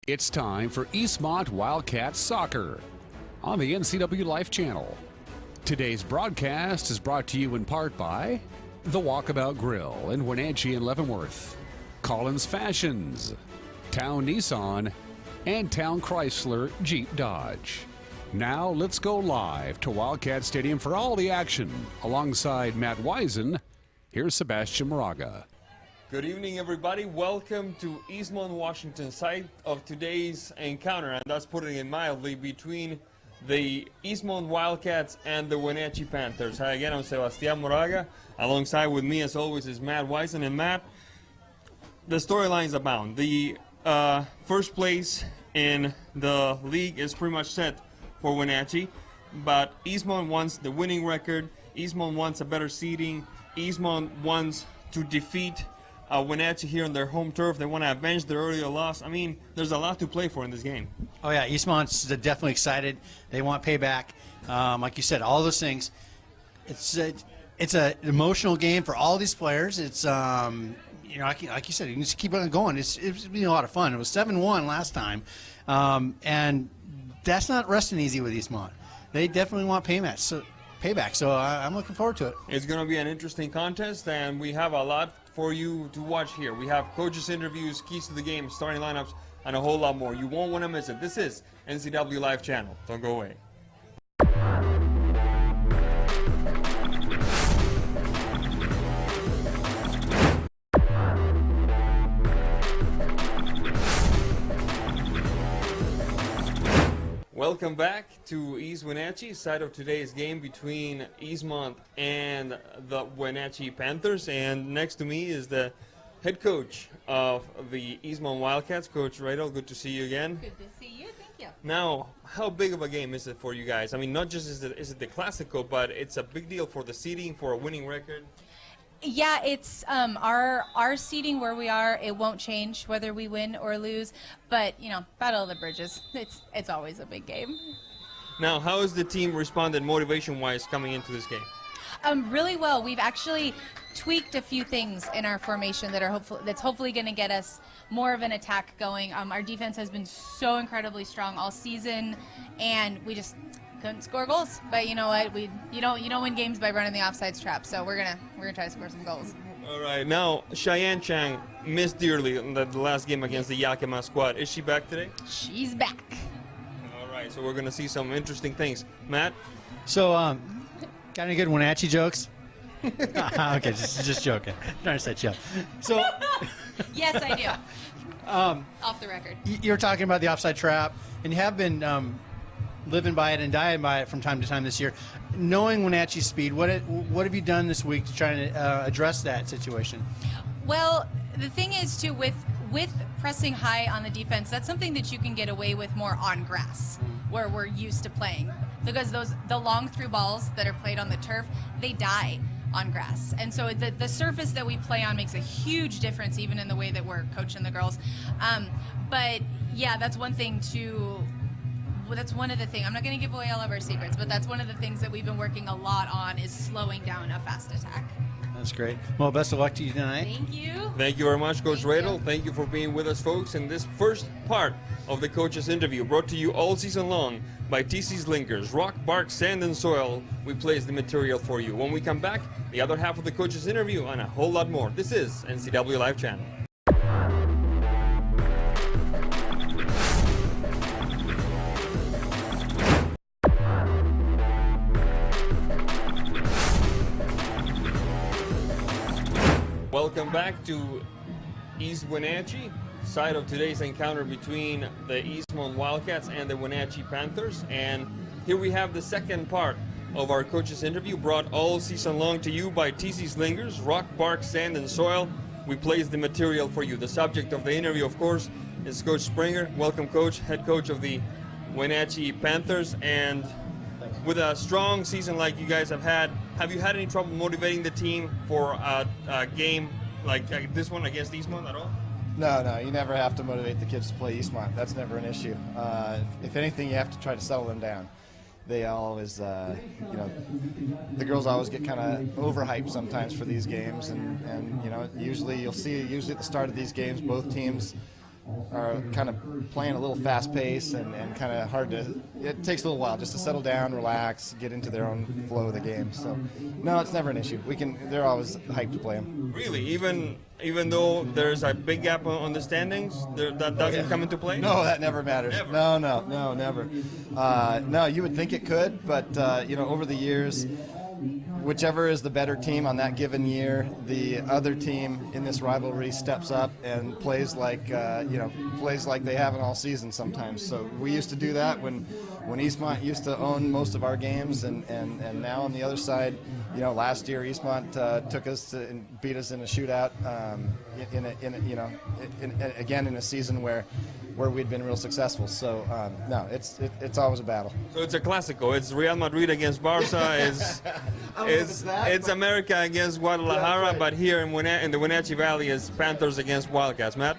It's time for Eastmont Wildcats Soccer on the NCW Life Channel. Today's broadcast is brought to you in part by The Walkabout Grill in Wenatchee and Leavenworth, Collins Fashions, Town Nissan, and Town Chrysler Jeep Dodge. Now let's go live to Wildcat Stadium for all the action. Alongside Matt Wisen, here's Sebastian Moraga. Good evening, everybody. Welcome to Eastmont, Washington, site of today's encounter, and that's putting it mildly, between the Eastmont Wildcats and the Wenatchee Panthers. Hi again, I'm Sebastian Moraga. Alongside with me, as always, is Matt Wisen. And Matt, the storylines abound. The first place in the league is pretty much set for Wenatchee, but Eastmont wants the winning record. Eastmont wants a better seeding. Eastmont wants to defeat Wenatchee here on their home turf. They want to avenge their earlier loss. I mean, there's a lot to play for in this game. Oh yeah, Eastmont's definitely excited. They want payback. Like you said, all those things. It's an emotional game for all these players. It's like you said, you just keep on going. It's been a lot of fun. It was 7-1 last time, and that's not resting easy with Eastmont. They definitely want payback. So I'm looking forward to it. It's going to be an interesting contest, and we have a lot for you to watch here. We have coaches' interviews, keys to the game, starting lineups, and a whole lot more. You won't want to miss it. This is NCW Live Channel. Don't go away. Welcome back to East Wenatchee, side of today's game between Eastmont and the Wenatchee Panthers. And next to me is the head coach of the Eastmont Wildcats, Coach Radel. Good to see you again. Good to see you. Thank you. Now, how big of a game is it for you guys? I mean, not just is it the Classico, but it's a big deal for the seeding, for a winning record. Yeah, it's our seating where we are. It won't change whether we win or lose. But Battle of the Bridges. It's always a big game. Now, how has the team responded motivation-wise coming into this game? Really well. We've actually tweaked a few things in our formation that's hopefully going to get us more of an attack going. Our defense has been so incredibly strong all season, and we just couldn't score goals. But you know what? You don't win games by running the offsides trap. So we're gonna try to score some goals. All right. Now, Cheyenne Chang missed dearly in the last game against the Yakima squad. Is she back today? She's back. All right. So we're gonna see some interesting things. Matt. So, got any good Wenatchee jokes? Okay, just joking. Trying to set you up. So. Yes, I do. Off the record. You're talking about the offside trap, and you have been living by it and dying by it from time to time this year. Knowing Wenatchee's speed, what have you done this week to try to address that situation? Well, the thing is, too, with pressing high on the defense, that's something that you can get away with more on grass, where we're used to playing. Because the long through balls that are played on the turf, they die on grass. And so the surface that we play on makes a huge difference, even in the way that we're coaching the girls. But, yeah, that's one thing that's one of the things. I'm not going to give away all of our secrets, but that's one of the things that we've been working a lot on, is slowing down a fast attack. That's great. Well, best of luck to you tonight. Thank you. Thank you very much, Coach Radel. Thank you for being with us, folks, in this first part of the coaches' interview, brought to you all season long by TC's Linkers. Rock, bark, sand, and soil. We place the material for you. When we come back, the other half of the coaches' interview and a whole lot more. This is NCW Live Channel. Welcome back to East Wenatchee, side of today's encounter between the Eastmont Wildcats and the Wenatchee Panthers. And here we have the second part of our coaches' interview, brought all season long to you by TC's Linkers. Rock, bark, sand, and soil. We place the material for you. The subject of the interview, of course, is Coach Springer. Welcome, Coach, head coach of the Wenatchee Panthers. And with a strong season like you guys have you had any trouble motivating the team for a game like this one against Eastmont at all? No, you never have to motivate the kids to play Eastmont. That's never an issue. If anything, you have to try to settle them down. They always, the girls always get kind of overhyped sometimes for these games, and usually you'll see at the start of these games both teams are kind of playing a little fast pace and kind of hard to. It takes a little while just to settle down, relax, get into their own flow of the game. So, no, it's never an issue. They're always hyped to play them. Really, even though there's a big gap on the standings, that doesn't come into play. No, that never matters. Never. No, never. No, you would think it could, but over the years, whichever is the better team on that given year, the other team in this rivalry steps up and plays like they haven't all season sometimes. So we used to do that when Eastmont used to own most of our games, and now on the other side, last year Eastmont took us and beat us in a shootout again in a season where we'd been real successful. So no, it's always a battle. So it's a Clásico. It's Real Madrid against Barça. It's America against Guadalajara. Right. But here in the Wenatchee Valley, it's Panthers against Wildcats. Matt?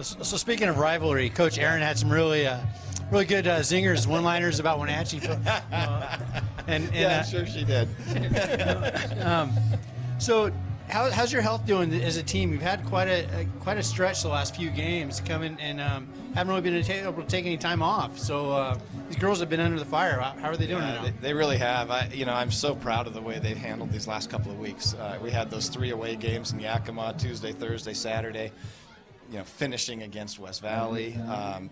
So speaking of rivalry, Coach Aaron had some really good zingers, one-liners about Wenatchee. I'm sure she did. So how's your health doing as a team? You've had quite a stretch the last few games coming, and haven't really been able to take any time off. So these girls have been under the fire. How are they doing now? They really have. I'm so proud of the way they've handled these last couple of weeks. We had those 3 away games in Yakima, Tuesday, Thursday, Saturday. Finishing against West Valley.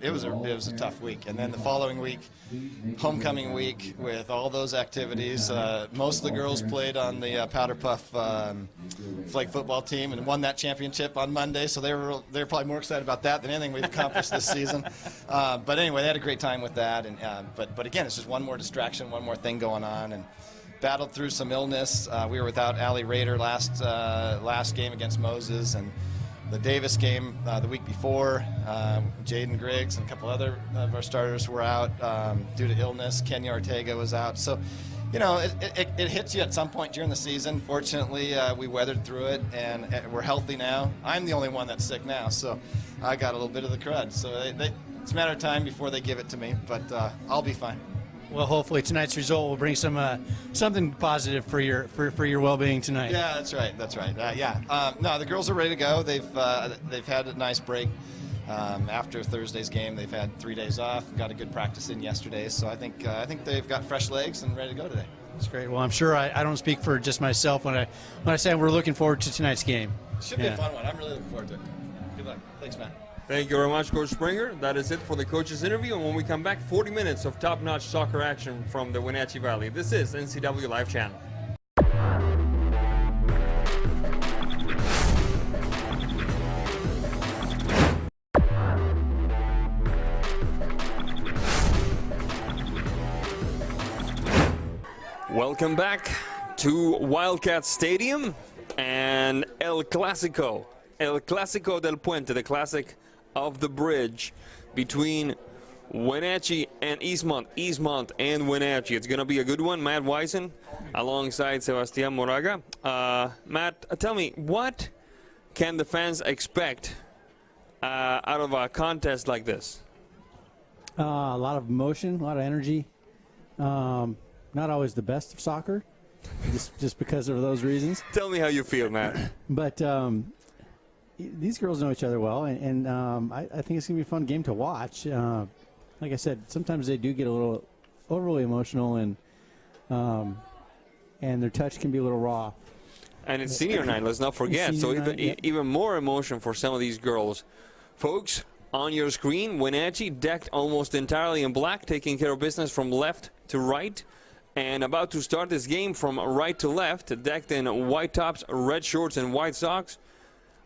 It was a tough week. And then the following week, homecoming week, with all those activities. Most of the girls played on the Powder Puff flag football team and won that championship on Monday. So they were probably more excited about that than anything we've accomplished this season. But anyway, they had a great time with that. And but again, it's just one more distraction, one more thing going on. And battled through some illness. We were without Allie Rader last game against Moses, and the Davis game the week before, Jaden Griggs and a couple other of our starters were out due to illness. Kenya Ortega was out. So, it hits you at some point during the season. Fortunately, we weathered through it, and we're healthy now. I'm the only one that's sick now, so I got a little bit of the crud. So it's a matter of time before they give it to me, but I'll be fine. Well, hopefully tonight's result will bring something positive for your well-being tonight. Yeah, that's right. No, the girls are ready to go. They've had a nice break after Thursday's game. They've had 3 days off. Got a good practice in yesterday, so I think they've got fresh legs and ready to go today. That's great. Well, I'm sure I don't speak for just myself when I say we're looking forward to tonight's game. Should be a fun one. I'm really looking forward to it. Good luck. Thanks, Matt. Thank you very much, Coach Springer. That is it for the coach's interview. And when we come back, 40 minutes of top-notch soccer action from the Wenatchee Valley. This is NCW Live Channel. Welcome back to Wildcat Stadium and El Clásico del Puente, the classic of the bridge between Wenatchee and Eastmont and Wenatchee. It's going to be a good one. Matt Wysen alongside Sebastián Moraga. Matt, tell me, what can the fans expect out of a contest like this? A lot of emotion, a lot of energy. Not always the best of soccer, just because of those reasons. Tell me how you feel, Matt. But these girls know each other well, and I think it's going to be a fun game to watch. Like I said, sometimes they do get a little overly emotional, and their touch can be a little raw. And it's senior night, let's not forget. So even more emotion for some of these girls. Folks, on your screen, Wenatchee decked almost entirely in black, taking care of business from left to right. And about to start this game from right to left, decked in white tops, red shorts, and white socks.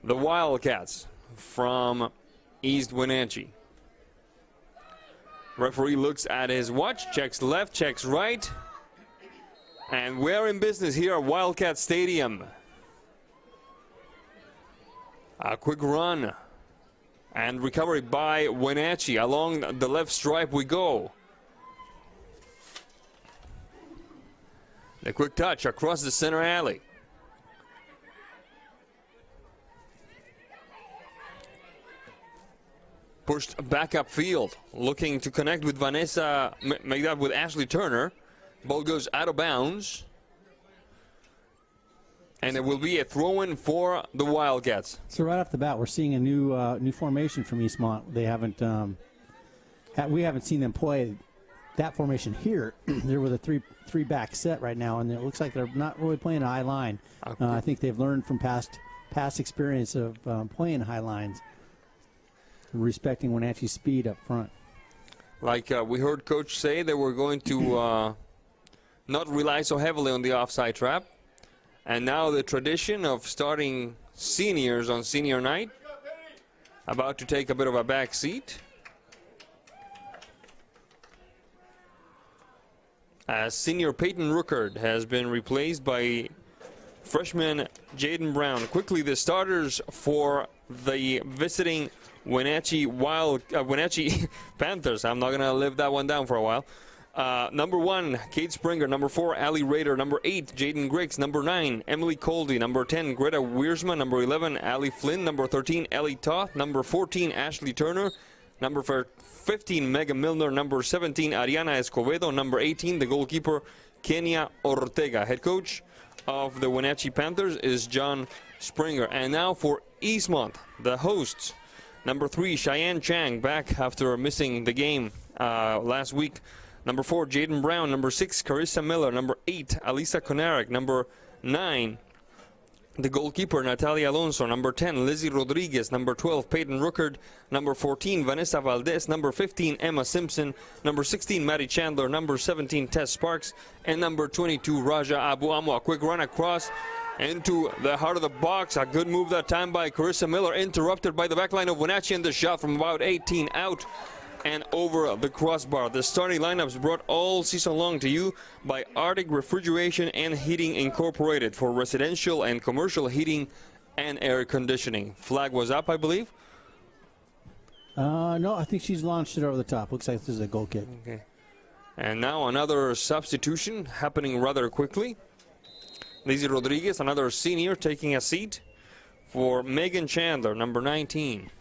The Wildcats from East Wenatchee. Referee looks at his watch, checks left, checks right. And we're in business here at Wildcat Stadium. A quick run and recovery by Wenatchee. Along the left stripe we go. The quick touch across the center alley. Pushed back upfield, looking to connect with Vanessa, make that with Ashley Turner. Ball goes out of bounds. And it will be a throw-in for the Wildcats. So right off the bat, we're seeing a new formation from Eastmont. They haven't we haven't seen them play that formation here. They're with a three back set right now, and it looks like they're not really playing a high line. I think they've learned from past experience of playing high lines, respecting Wenatchee's speed up front. Like we heard Coach say, they were going to not rely so heavily on the offside trap. And now the tradition of starting seniors on senior night about to take a bit of a back seat. Senior Peyton Ruckert has been replaced by freshman Jaden Brown. Quickly, the starters for the visiting Wenatchee Panthers. I'm not going to live that one down for a while. Number 1, Kate Springer. Number 4, Allie Rader. Number 8, Jaden Griggs. Number 9, Emily Coldy. Number 10, Greta Wiersma. Number 11, Allie Flynn. Number 13, Ellie Toth. Number 14, Ashley Turner. Number 15, Megan Milner. Number 17, Ariana Escobedo. Number 18, the goalkeeper, Kenya Ortega. Head coach of the Wenatchee Panthers is John Springer. And now for Eastmont, the hosts. Number 3, Cheyenne Chang, back after missing the game last week. Number 4, Jaden Brown. Number 6, Carissa Miller. Number 8, Alisa Konarik. Number 9, the goalkeeper, Natalia Alonso. Number 10, Lizzie Rodriguez. Number 12, Peyton Ruckert. Number 14, Vanessa Valdez. Number 15, Emma Simpson. Number 16, Maddie Chandler. Number 17, Tess Sparks. And number 22, Raja Abuamo. A quick run across into the heart of the box. A good move that time by Carissa Miller. Interrupted by the back line of Wenatchee, and the shot from about 18 out and over the crossbar. The starting lineups brought all season long to you by Arctic Refrigeration and Heating Incorporated for residential and commercial heating and air conditioning. Flag was up, I believe. No, I think she's launched it over the top. Looks like this is a goal kick. Okay. And now another substitution happening rather quickly. Lizzie Rodriguez, another senior, taking a seat for Megan Chandler, number 19.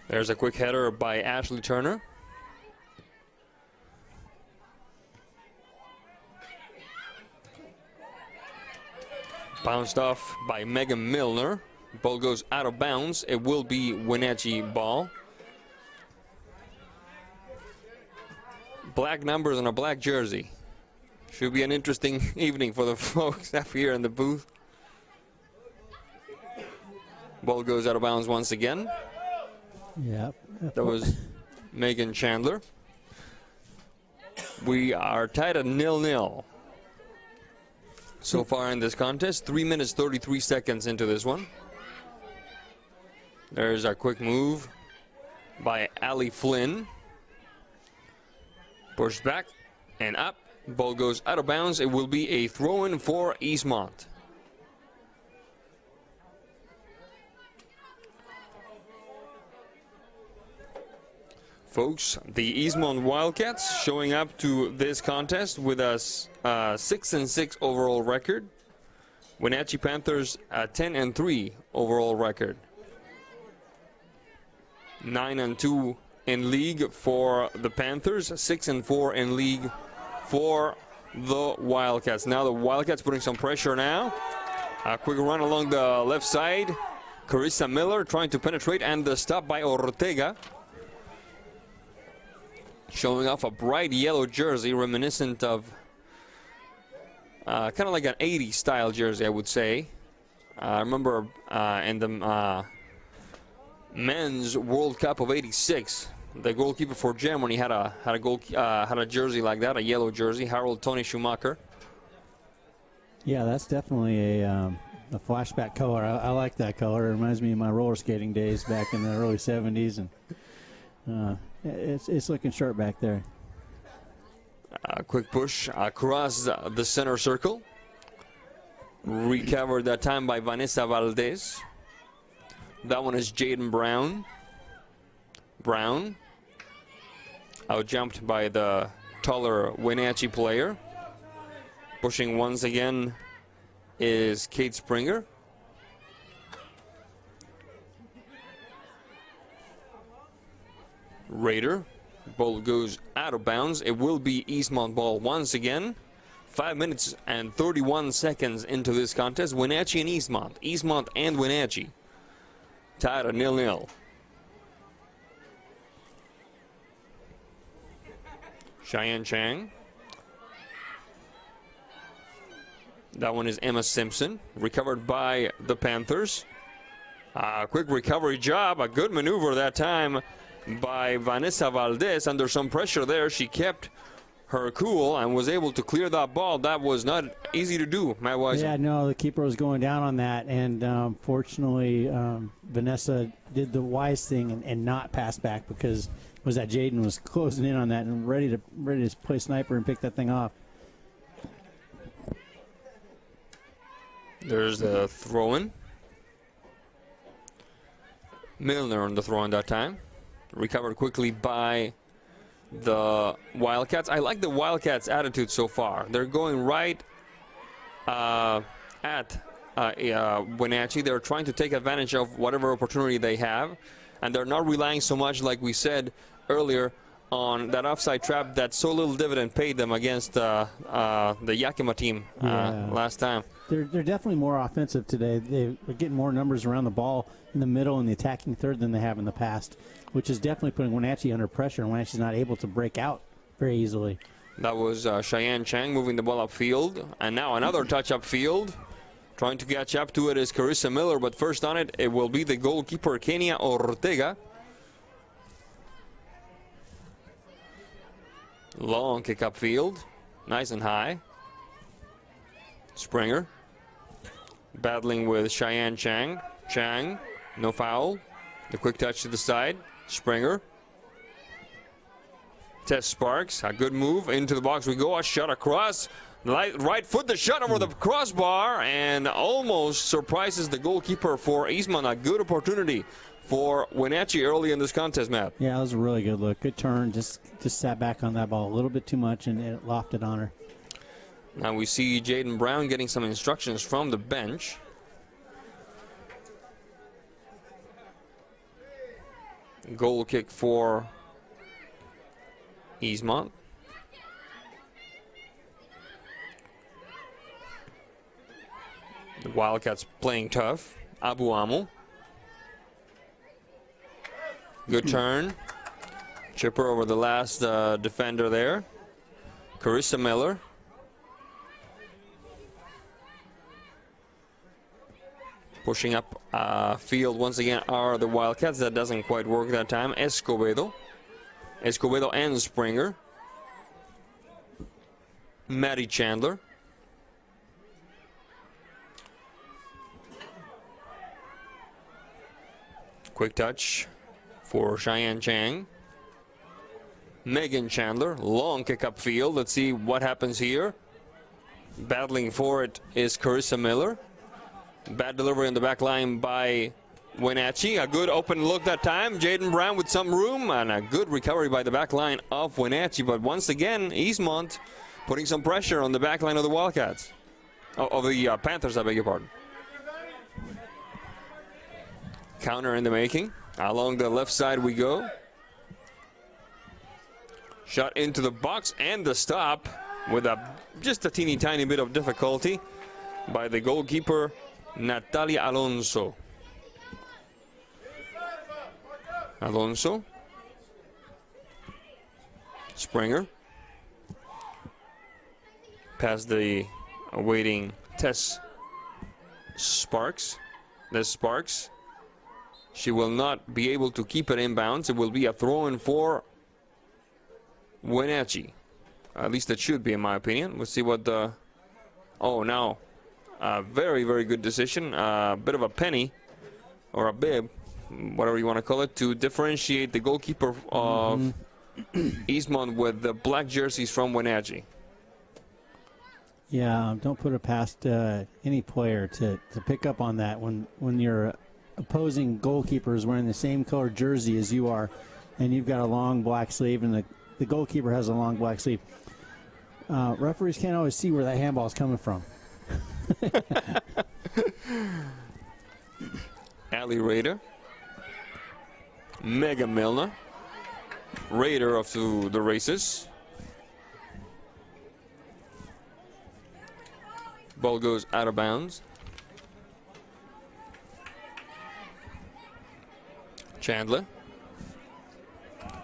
There's a quick header by Ashley Turner. Bounced off by Megan Milner. Ball goes out of bounds. It will be Wenatchee ball. Black numbers on a black jersey. Should be an interesting evening for the folks up here in the booth. Ball goes out of bounds once again. Yeah. That was Megan Chandler. We are tied at 0-0 so far in this contest. 3 minutes 33 seconds into this one. There's a quick move by Allie Flynn. Pushed back and up. Ball goes out of bounds. It will be a throw-in for Eastmont. Folks, the Eastmont Wildcats showing up to this contest with a 6-6 overall record. Wenatchee Panthers a 10-3 overall record. 9-2 in league for the Panthers, 6-4 in league for the Wildcats. Now the Wildcats putting some pressure now. A quick run along the left side. Carissa Miller trying to penetrate, and the stop by Ortega. Showing off a bright yellow jersey reminiscent of kind of like an 80s style jersey, I would say. I remember in the men's World Cup of '86, the goalkeeper for Germany had a jersey like that, a yellow jersey. Harold Tony Schumacher. Yeah, that's definitely a flashback color. I like that color. It reminds me of my roller skating days back in the early '70s, and it's looking sharp back there. A quick push across the center circle. Recovered that time by Vanessa Valdez. That one is Jaden Brown. Brown. Out-jumped by the taller Wenatchee player. Pushing once again is Kate Springer. Raider. Ball goes out of bounds. It will be Eastmont ball once again 5 minutes and 31 seconds into this contest. Wenatchee and Eastmont. Eastmont and Wenatchee tied at 0-0. Cheyenne Chang. That one is Emma Simpson. Recovered by the Panthers. Quick recovery job. A good maneuver that time by Vanessa Valdez. Under some pressure there, she kept her cool and was able to clear that ball. That was not easy to do, Matt Weiser. Yeah, no, the keeper was going down on that, and fortunately, Vanessa did the wise thing and not pass back, because was that Jaden was closing in on that and ready to play sniper and pick that thing off. There's the throw-in. Milner on the throw-in that time. Recovered quickly by the Wildcats. I like the Wildcats' attitude so far. They're going right at Wenatchee. They're trying to take advantage of whatever opportunity they have, and they're not relying so much, like we said earlier, on that offside trap that so little dividend paid them against the Yakima team last time. They're definitely more offensive today. They're getting more numbers around the ball in the middle and the attacking third than they have in the past, which is definitely putting Wenatchee under pressure, and Wenatchee's not able to break out very easily. That was Cheyenne Chang moving the ball upfield, and now another touch upfield. Trying to catch up to it is Carissa Miller, but first on it, it will be the goalkeeper, Kenia Ortega. Long kick upfield, nice and high. Springer battling with Cheyenne Chang. Chang, no foul. The quick touch to the side. Springer. Tess Sparks, a good move. Into the box we go. A shot across. Right foot, the shot over the crossbar, and almost surprises the goalkeeper for Eastmont. A good opportunity for Wenatchee early in this contest, Matt. Yeah, that was a really good look. Good turn. Just sat back on that ball a little bit too much, and it lofted on her. Now we see Jaden Brown getting some instructions from the bench. Goal kick for Eastmont. The Wildcats playing tough. Abu Amo. Good turn. Chipper over the last defender there. Carissa Miller. Pushing up field once again are the Wildcats. That doesn't quite work that time. Escobedo and Springer. Maddie Chandler. Quick touch for Cheyenne Chang. Megan Chandler, long kick up field. Let's see what happens here. Battling for it is Carissa Miller. Bad delivery on the back line by Wenatchee. A good open look that time. Jaden Brown with some room, and a good recovery by the back line of Wenatchee. But once again, Eastmont putting some pressure on the back line of the Wildcats. Of the Panthers, I beg your pardon. Counter in the making. Along the left side we go. Shot into the box and the stop with just a teeny tiny bit of difficulty by the goalkeeper, Natalia Alonso. Alonso. Springer. Past the awaiting Tess Sparks. There's Sparks. She will not be able to keep it inbounds. It will be a throw-in for Wenatchee. At least it should be, in my opinion. We'll see what the... Oh, now. Very, very good decision. A bit of a penny, or a bib, whatever you want to call it, to differentiate the goalkeeper of Eastmont with the black jerseys from Wenatchee. Yeah, don't put it past any player to pick up on that when your opposing goalkeeper is wearing the same color jersey as you are, and you've got a long black sleeve, and the goalkeeper has a long black sleeve. Referees can't always see where that handball is coming from. Ali Rader. Mega Milner. Rader off to the races. Ball goes out of bounds. Chandler.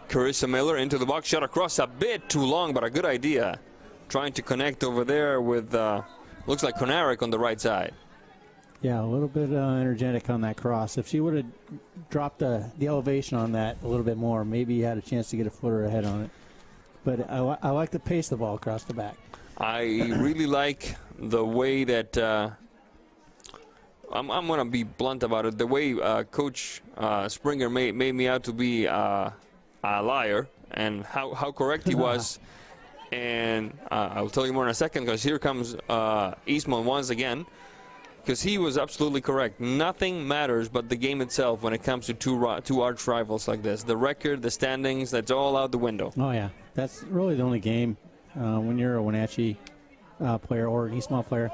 Carissa Miller into the box, shot across, a bit too long, but a good idea. Trying to connect over there with, looks like Konarek on the right side. Yeah, a little bit energetic on that cross. If she would have dropped the elevation on that a little bit more, maybe you had a chance to get a footer ahead on it. But I like to pace the ball across the back. I really like the way that, I'm going to be blunt about it, the way Coach Springer made me out to be a liar, and how correct he was. And I'll tell you more in a second, because here comes Eastmont once again, because he was absolutely correct. Nothing matters but the game itself when it comes to two arch rivals like this. The record, the standings, that's all out the window. Oh, yeah. That's really the only game when you're a Wenatchee player or an Eastmont player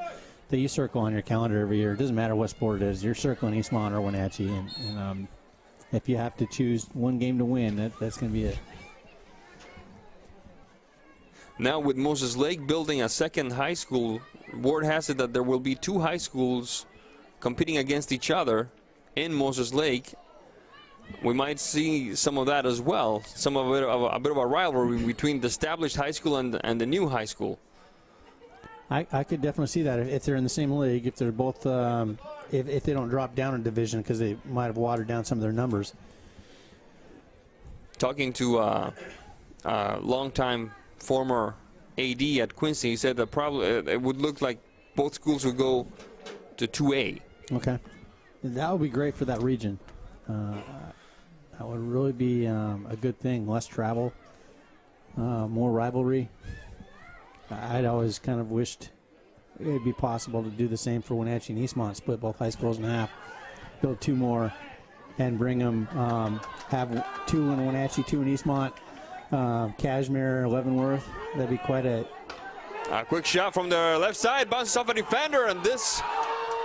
that you circle on your calendar every year. It doesn't matter what sport it is. You're circling Eastmont or Wenatchee. And if you have to choose one game to win, that's going to be it. Now with Moses Lake building a second high school, word has it that there will be two high schools competing against each other in Moses Lake. We might see some of that as well, a bit of a rivalry between the established high school and the new high school. I could definitely see that if they're in the same league, if they're both, if they don't drop down a division because they might have watered down some of their numbers. Talking to a longtime former AD at Quincy, he said that probably it would look like both schools would go to 2A. Okay, that would be great for that region. That would really be a good thing. Less travel, more rivalry. I'd always kind of wished it would be possible to do the same for Wenatchee and Eastmont, split both high schools in half, build two more, and bring them, have two in Wenatchee, two in Eastmont. Cashmere, Leavenworth, that'd be quite a quick shot from the left side, bounces off a defender, and this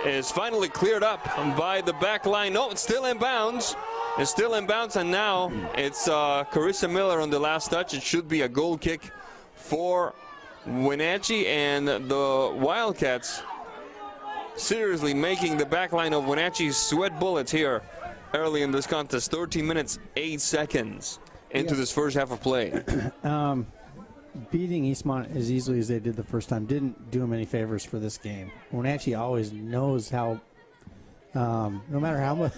is finally cleared up by the back line. No, it's still in bounds. It's still in bounds, and now it's Carissa Miller on the last touch. It should be a goal kick for Wenatchee, and the Wildcats seriously making the back line of Wenatchee sweat bullets here early in this contest. 13 minutes, 8 seconds into this first half of play. Beating Eastmont as easily as they did the first time didn't do them any favors for this game. Wenatchee always knows how, no matter how much,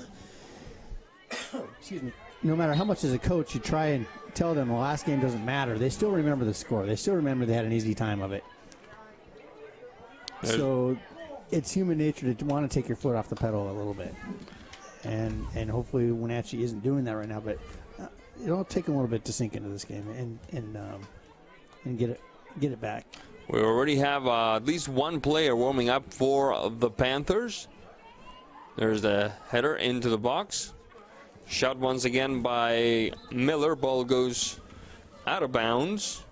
excuse me, no matter how much as a coach you try and tell them the last game doesn't matter, they still remember the score. They still remember they had an easy time of it. So it's human nature to want to take your foot off the pedal a little bit. And hopefully Wenatchee isn't doing that right now, but it'll take a little bit to sink into this game and get it back. We already have at least one player warming up for the Panthers. There's the header into the box. Shot once again by Miller. Ball goes out of bounds.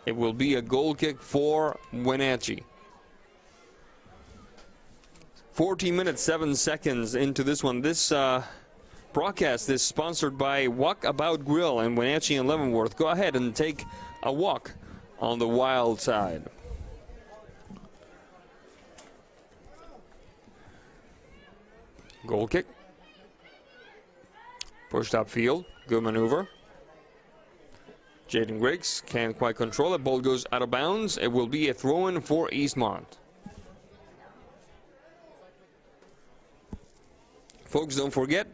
It will be a goal kick for Wenatchee. 14 minutes, 7 seconds into this one. This broadcast is sponsored by Walkabout Grill in Wenatchee and Leavenworth. Go ahead and take a walk on the wild side. Goal kick. Pushed upfield. Good maneuver. Jaden Griggs can't quite control it. Ball goes out of bounds. It will be a throw-in for Eastmont. Folks, don't forget,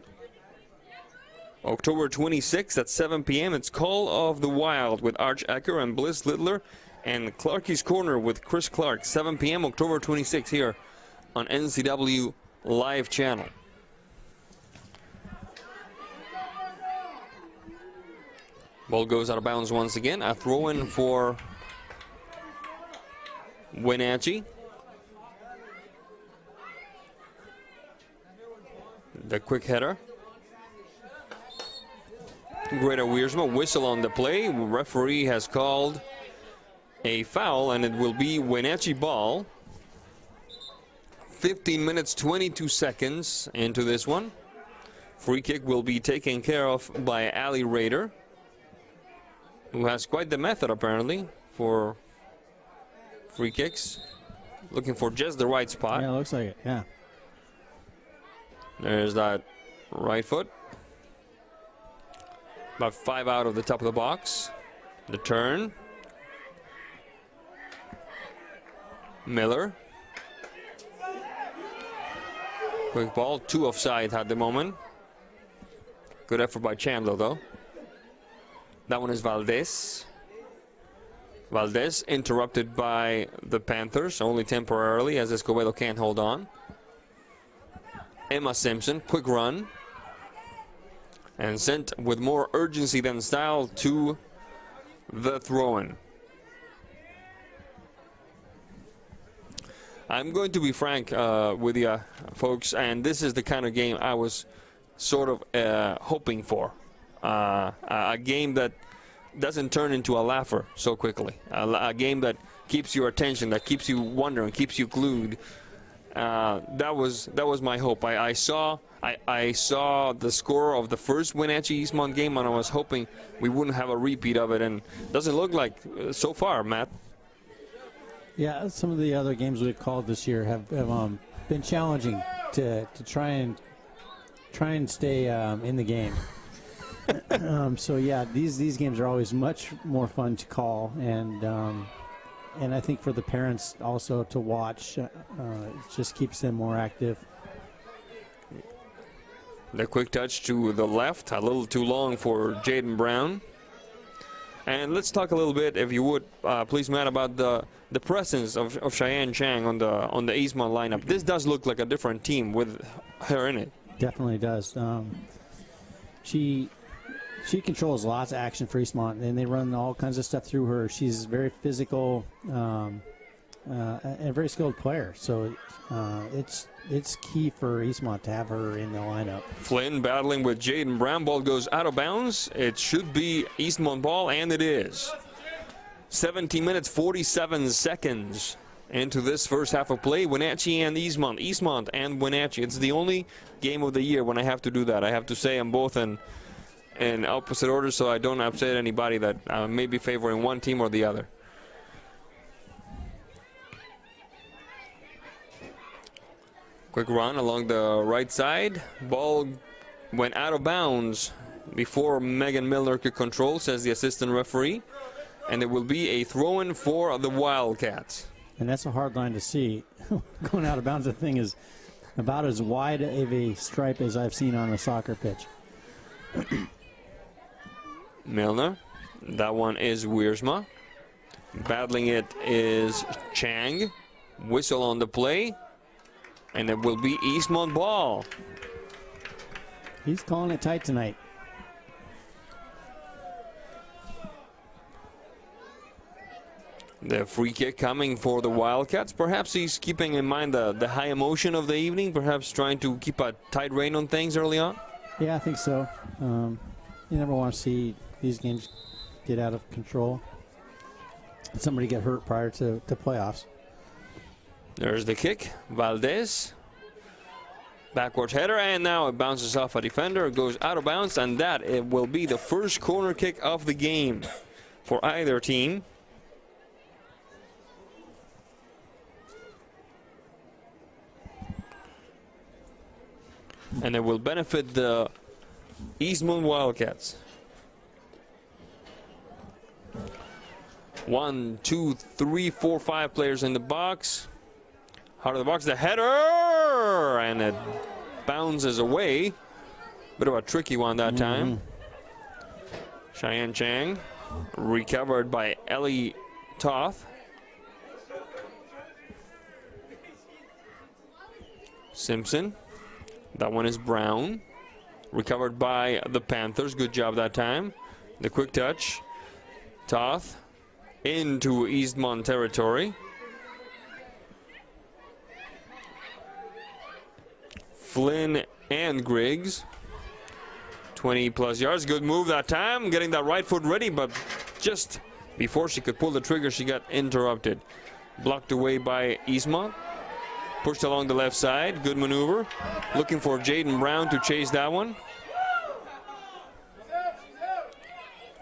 October 26th at 7 p.m. It's Call of the Wild with Arch Ecker and Bliss Littler, and Clarkie's Corner with Chris Clark. 7 p.m. October 26th here on NCW Live Channel. Ball goes out of bounds once again. A throw-in for Wenatchee. The quick header. Greta Wiersma, whistle on the play. Referee has called a foul, and it will be Wenatchee ball. 15 minutes, 22 seconds into this one. Free kick will be taken care of by Ali Rader, who has quite the method apparently. for free kicks. Looking for just the right spot. Yeah, it looks like it. Yeah. There's that right foot. About 5 out of the top of the box. The turn. Miller. Quick ball, 2 offside at the moment. Good effort by Chandler, though. That one is Valdez. Valdez interrupted by the Panthers, only temporarily, as Escobedo can't hold on. Emma Simpson, quick run. And sent with more urgency than style to the throw-in. I'm going to be frank with you folks, and this is the kind of game I was sort of hoping for. A game that doesn't turn into a laugher so quickly. A game that keeps your attention, that keeps you wondering, keeps you glued. That was my hope. I saw the score of the first Wenatchee Eastmont game, and I was hoping we wouldn't have a repeat of it, and doesn't look like so far, Matt. Yeah, some of the other games we've called this year have been challenging to try and stay in the game. So yeah, these games are always much more fun to call, and I think for the parents also to watch, it just keeps them more active. The quick touch to the left, a little too long for Jaden Brown. And let's talk a little bit, if you would, please, Matt, about the presence of Cheyenne Chang on the Eastmont lineup. This does look like a different team with her in it. Definitely does. She controls lots of action for Eastmont, and they run all kinds of stuff through her. She's very physical and a very skilled player. So it's key for Eastmont to have her in the lineup. Flynn battling with Jaden Brown. Ball goes out of bounds. It should be Eastmont ball, and it is. 17 minutes, 47 seconds into this first half of play. Wenatchee and Eastmont. Eastmont and Wenatchee. It's the only game of the year when I have to do that. I have to say I'm both in opposite order, so I don't upset anybody that may be favoring one team or the other. Quick run along the right side. Ball went out of bounds before Megan Milner could control, says the assistant referee. And it will be a throw-in for the Wildcats. And that's a hard line to see. Going out of bounds, the thing is about as wide of a stripe as I've seen on a soccer pitch. Milner. That one is Wiersma. Battling it is Chang. Whistle on the play. And it will be Eastmont ball. He's calling it tight tonight. The free kick coming for the Wildcats. Perhaps he's keeping in mind the high emotion of the evening. Perhaps trying to keep a tight rein on things early on. Yeah, I think so. You never want to see these games get out of control. Somebody get hurt prior to playoffs. There's the kick. Valdez. Backwards header, and now it bounces off a defender. It goes out of bounds, and that it will be the first corner kick of the game for either team. And it will benefit the Eastmont Wildcats. 1, 2, 3, 4, 5 players in the box. Heart of the box, the header, and it bounces away. Bit of a tricky one that time. Cheyenne Chang, recovered by Ellie Toth. Simpson, that one is Brown. Recovered by the Panthers, good job that time. The quick touch, Toth into Eastmont territory. Flynn and Griggs. 20 plus yards. Good move that time. Getting that right foot ready, but just before she could pull the trigger, she got interrupted. Blocked away by Eastmont. Pushed along the left side. Good maneuver. Looking for Jaden Brown to chase that one.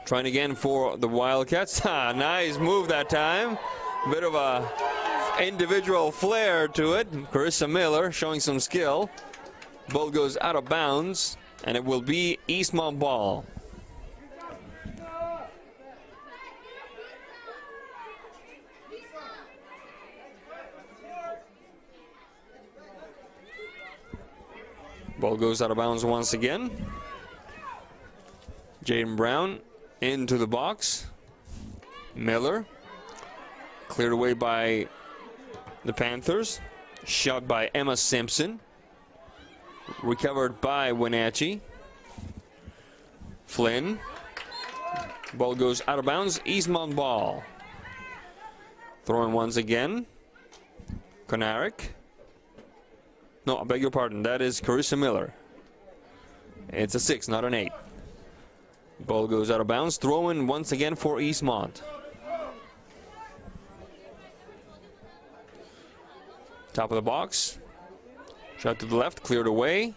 Trying again for the Wildcats. Nice move that time. Bit of a individual flair to it. Carissa Miller showing some skill. Ball goes out of bounds, and it will be Eastmont ball. Ball goes out of bounds once again. Jaden Brown into the box. Miller cleared away by the Panthers. Shot by Emma Simpson. Recovered by Wenatchee. Flynn. Ball goes out of bounds. Eastmont ball. Throwing once again. Konarek. No, I beg your pardon. That is Carissa Miller. It's a 6, not an 8. Ball goes out of bounds. Throw-in once again for Eastmont. Top of the box. Shot to the left, cleared away.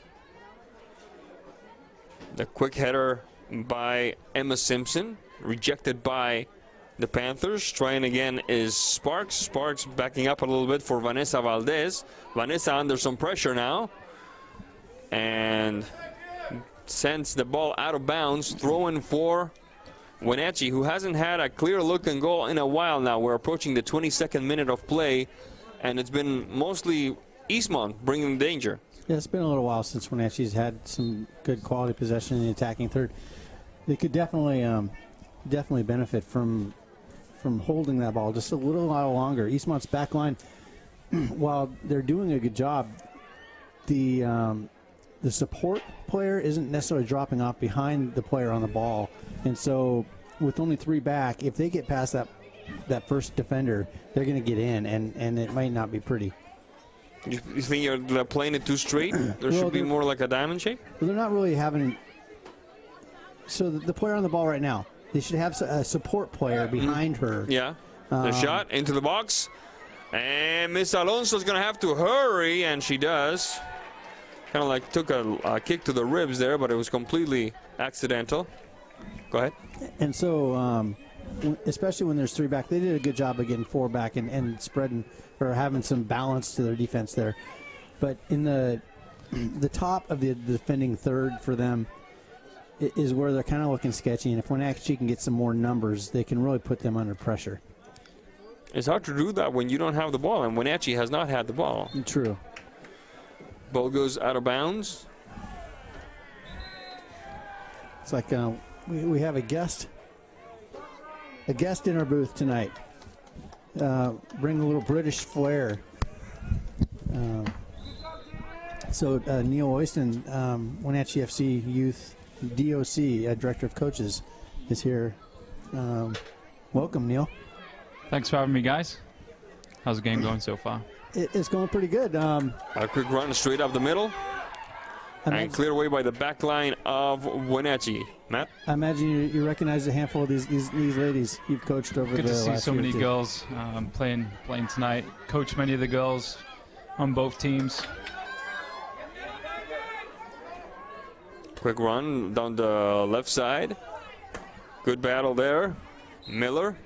The quick header by Emma Simpson. Rejected by the Panthers. Trying again is Sparks. Sparks backing up a little bit for Vanessa Valdez. Vanessa under some pressure now. And sends the ball out of bounds. Throwing for Wenatchee, who hasn't had a clear look and goal in a while now. We're approaching the 22nd minute of play. And it's been mostly Eastmont bringing danger. Yeah, it's been a little while since Wenatchee's had some good quality possession in the attacking third. They could definitely benefit from holding that ball just a little while longer. Eastmont's back line, while they're doing a good job, the support player isn't necessarily dropping off behind the player on the ball. And so with only 3 back, if they get past that first defender, they're going to get in, and it might not be pretty. You think they're playing it too straight? There should be more like a diamond shape? Well, they're not really having... So the player on the ball right now, they should have a support player behind her. Yeah. The shot into the box. And Miss Alonso's going to have to hurry, and she does. Kind of like took a kick to the ribs there, but it was completely accidental. Go ahead. And so, especially when there's 3 back, they did a good job of getting 4 back and spreading or having some balance to their defense there. But in the top of the defending third for them is where they're kind of looking sketchy. And if Wenatchee can get some more numbers, they can really put them under pressure. It's hard to do that when you don't have the ball, and Wenatchee has not had the ball. True. Ball goes out of bounds. It's like we have a guest in our booth tonight. Bring a little British flair. So Neil Oyston, Wenatchee FC Youth DOC, Director of Coaches, is here. Welcome, Neil. Thanks for having me, guys. How's the game going so far? It's going pretty good. A quick run straight up the middle. And cleared away by the back line of Wenatchee. Matt? I imagine you recognize a handful of these ladies you've coached over the last year. Good to see so many girls playing tonight. Coached many of the girls on both teams. Quick run down the left side. Good battle there. Miller.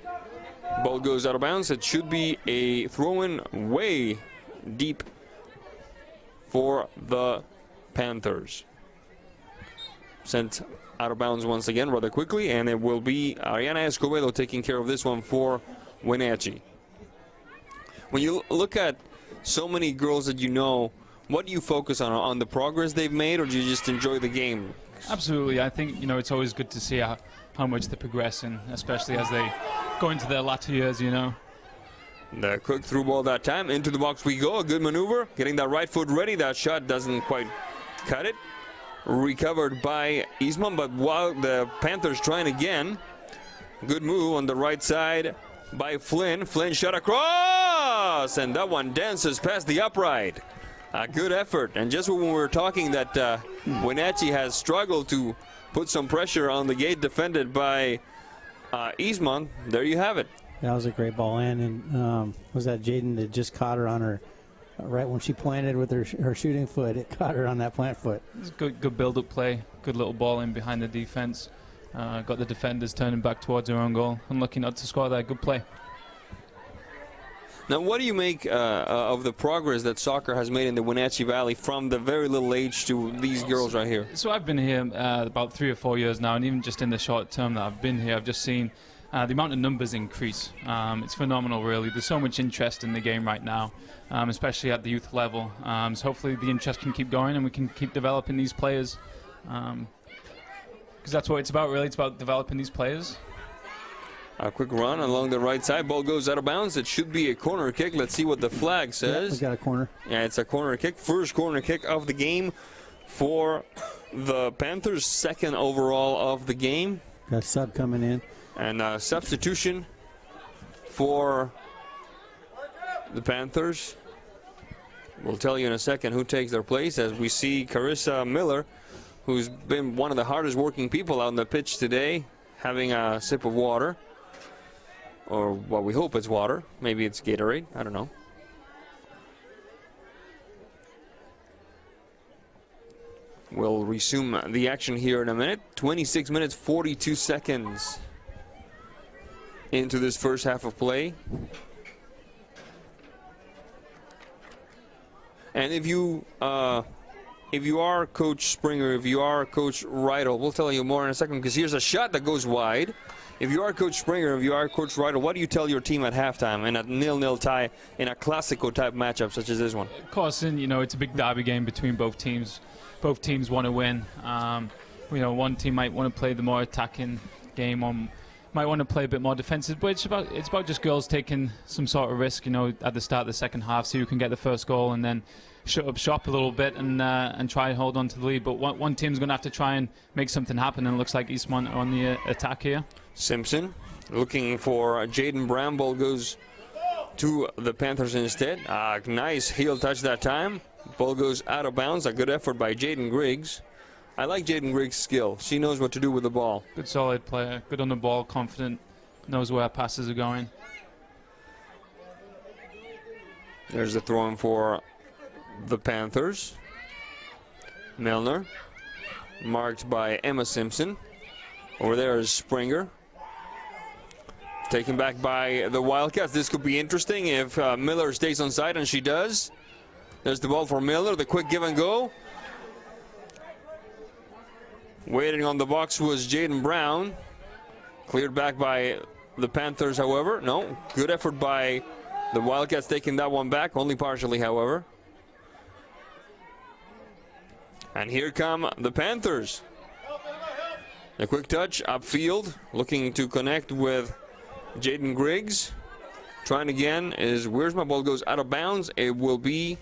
Ball goes out of bounds. It should be a throw-in way deep for the Panthers. Sent out of bounds once again rather quickly, and it will be Ariana Escobedo taking care of this one for Wenatchee. When you look at so many girls that you know, what do you focus on the progress they've made, or do you just enjoy the game? Absolutely. I think it's always good to see how much they're progressing, especially as they go into their latter years, The quick through ball that time. Into the box we go. A good maneuver. Getting that right foot ready. That shot doesn't quite cut it. Recovered by Eastmont, but while the Panthers trying again. Good move on the right side by Flynn. Flynn shot across, and that one dances past the upright. A good effort. And just when we were talking that Wenatchee has struggled to put some pressure on the gate defended by Eastmont, there you have it. That was a great ball in, and was that Jaden that just caught her on her right when she planted with her shooting foot? It caught her on that plant foot. It's good build-up play. Good little ball in behind the defense. Got the defenders turning back towards their own goal. Unlucky not to score there. Good play. Now, what do you make of the progress that soccer has made in the Wenatchee Valley from the very little age to these girls right here? So I've been here about 3 or 4 years now, and even just in the short term that I've been here, I've just seen the amount of numbers increase. It's phenomenal, really. There's so much interest in the game right now, especially at the youth level. So hopefully the interest can keep going and we can keep developing these players, because that's what it's about, really. It's about developing these players. A quick run along the right side. Ball goes out of bounds. It should be a corner kick. Let's see what the flag says. Yeah, we got a corner. Yeah, it's a corner kick. First corner kick of the game for the Panthers. Second overall of the game. Got a sub coming in. And a substitution for the Panthers. We'll tell you in a second who takes their place as we see Carissa Miller, who's been one of the hardest working people out on the pitch today, having a sip of water. Or, well, we hope it's water. Maybe it's Gatorade. I don't know. We'll resume the action here in a minute. 26 minutes, 42 seconds into this first half of play. And if you are Coach Springer, if you are Coach Riedel, we'll tell you more in a second, because here's a shot that goes wide. If you are Coach Springer, if you are Coach Riedel, what do you tell your team at halftime in a 0-0 tie in a Classico type matchup such as this one? Of course, and it's a big derby game between both teams. Both teams want to win. One team might want to play the more attacking game, or might want to play a bit more defensive. But it's about just girls taking some sort of risk, at the start of the second half, so you can get the first goal and then shut up shop a little bit and try and hold on to the lead. But one team's going to have to try and make something happen, and it looks like Eastmont on the attack here. Simpson looking for Jaden Brown. Ball goes to the Panthers instead. Nice heel touch that time. Ball goes out of bounds. A good effort by Jaden Griggs. I like Jaden Griggs' skill. She knows what to do with the ball. Good solid player. Good on the ball. Confident. Knows where passes are going. There's the throw-in for the Panthers. Milner. Marked by Emma Simpson. Over there is Springer. Taken back by the Wildcats. This could be interesting if Miller stays on side, and she does. There's the ball for Miller. The quick give and go. Waiting on the box was Jaden Brown. Cleared back by the Panthers, however. No, good effort by the Wildcats taking that one back, only partially, however. And here come the Panthers. A quick touch upfield, looking to connect with Jaden Griggs. Trying again is, where's my ball? Goes out of bounds. It will be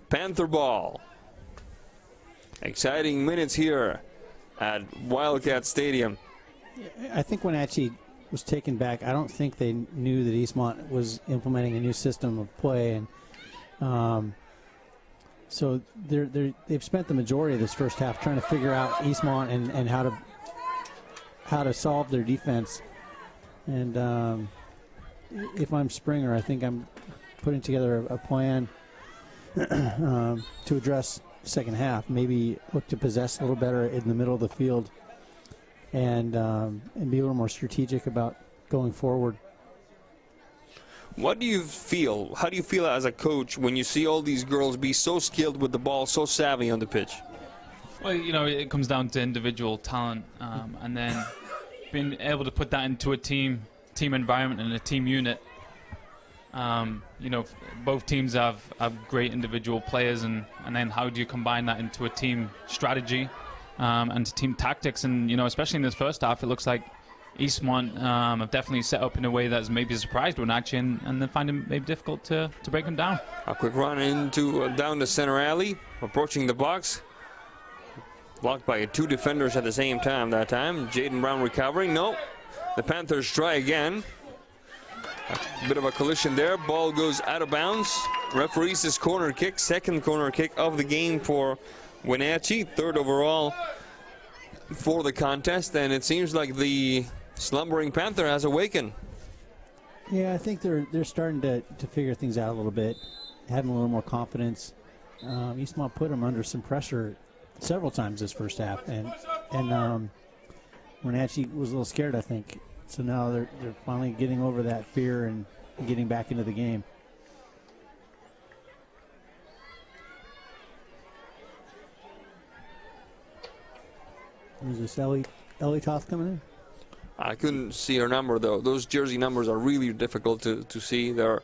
Panther ball. Exciting minutes here at Wildcat Stadium. I think Wenatchee was taken back. I don't think they knew that Eastmont was implementing a new system of play, and so they've spent the majority of this first half trying to figure out Eastmont and how to solve their defense. And if I'm Springer, I think I'm putting together a plan to address second half. Maybe look to possess a little better in the middle of the field, and be a little more strategic about going forward. What do you feel? How do you feel as a coach when you see all these girls be so skilled with the ball, so savvy on the pitch? Well, it comes down to individual talent, and then being able to put that into a team environment and a team unit. Both teams have great individual players, and then how do you combine that into a team strategy and team tactics? And especially in this first half, it looks like Eastmont have definitely set up in a way that's maybe surprised Wenatchee, and then find it maybe difficult to break them down. A quick run down the center alley, approaching the box. Blocked by two defenders at the same time that time. Jaden Brown recovering. No, the Panthers try again. A bit of a collision there. Ball goes out of bounds. Referee says corner kick. Second corner kick of the game for Wenatchee. Third overall for the contest. And it seems like the slumbering Panther has awakened. Yeah, I think they're starting to figure things out a little bit, having a little more confidence. Eastmont put them under some pressure several times this first half, and Wenatchee was a little scared, I think. So now they're finally getting over that fear and getting back into the game. Is this Ellie Toth coming in? I couldn't see her number, though. Those jersey numbers are really difficult to see. They're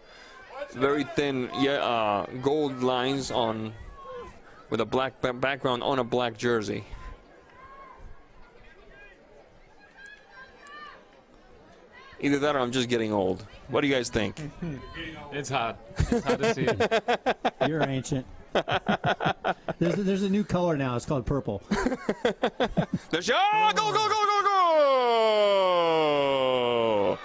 very thin, gold lines on with a black background on a black jersey. Either that or I'm just getting old. What do you guys think? It's hard. It's hard to see. You're ancient. There's a new color now. It's called purple. The shot! Go, go, go, go, go!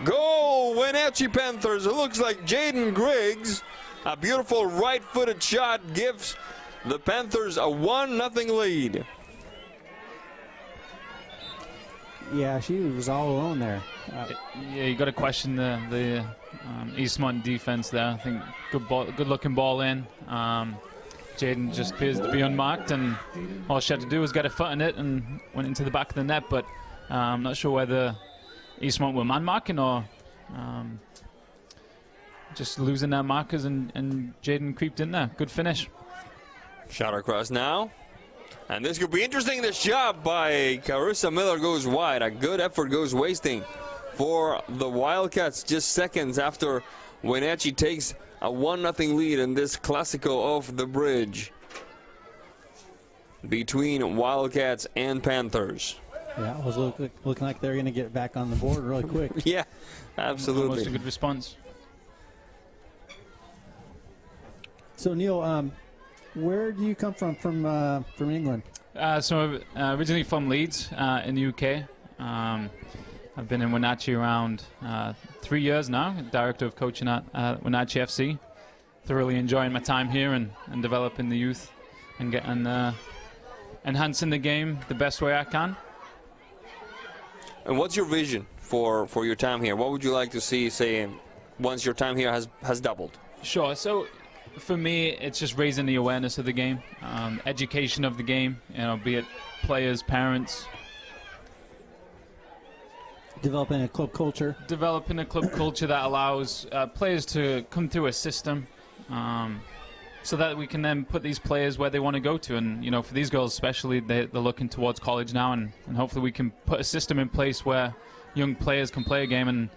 Goal, Wenatchee Panthers. It looks like Jaden Griggs. A beautiful right-footed shot gives the Panthers a 1-0 lead. Yeah, she was all alone there. Yeah, you got to question the Eastmont defense there. I think good looking ball in. Jaden just appears to be unmarked, and all she had to do was get a foot in it and went into the back of the net. But I'm not sure whether Eastmont were man marking or just losing their markers, and Jaden creeped in there. Good finish. Shot across now. And this could be interesting. The shot by Carissa Miller goes wide. A good effort goes wasting for the Wildcats just seconds after Wenatchee takes a 1-0 lead in this Classico of the Bridge between Wildcats and Panthers. Yeah, it was looking like they're going to get back on the board really quick. Yeah, absolutely. Almost a good response. So, Neil, where do you come from England? So originally from Leeds in the UK. I've been in Wenatchee around 3 years now, director of coaching at Wenatchee FC. Thoroughly enjoying my time here and developing the youth and getting enhancing the game the best way I can. And what's your vision for your time here? What would you like to see, say, once your time here has doubled? Sure. So for me, it's just raising the awareness of the game, education of the game, be it players, parents. Developing a club culture. Developing a club culture that allows players to come through a system so that we can then put these players where they want to go to. And, for these girls especially, they're looking towards college now, and hopefully we can put a system in place where young players can play a game and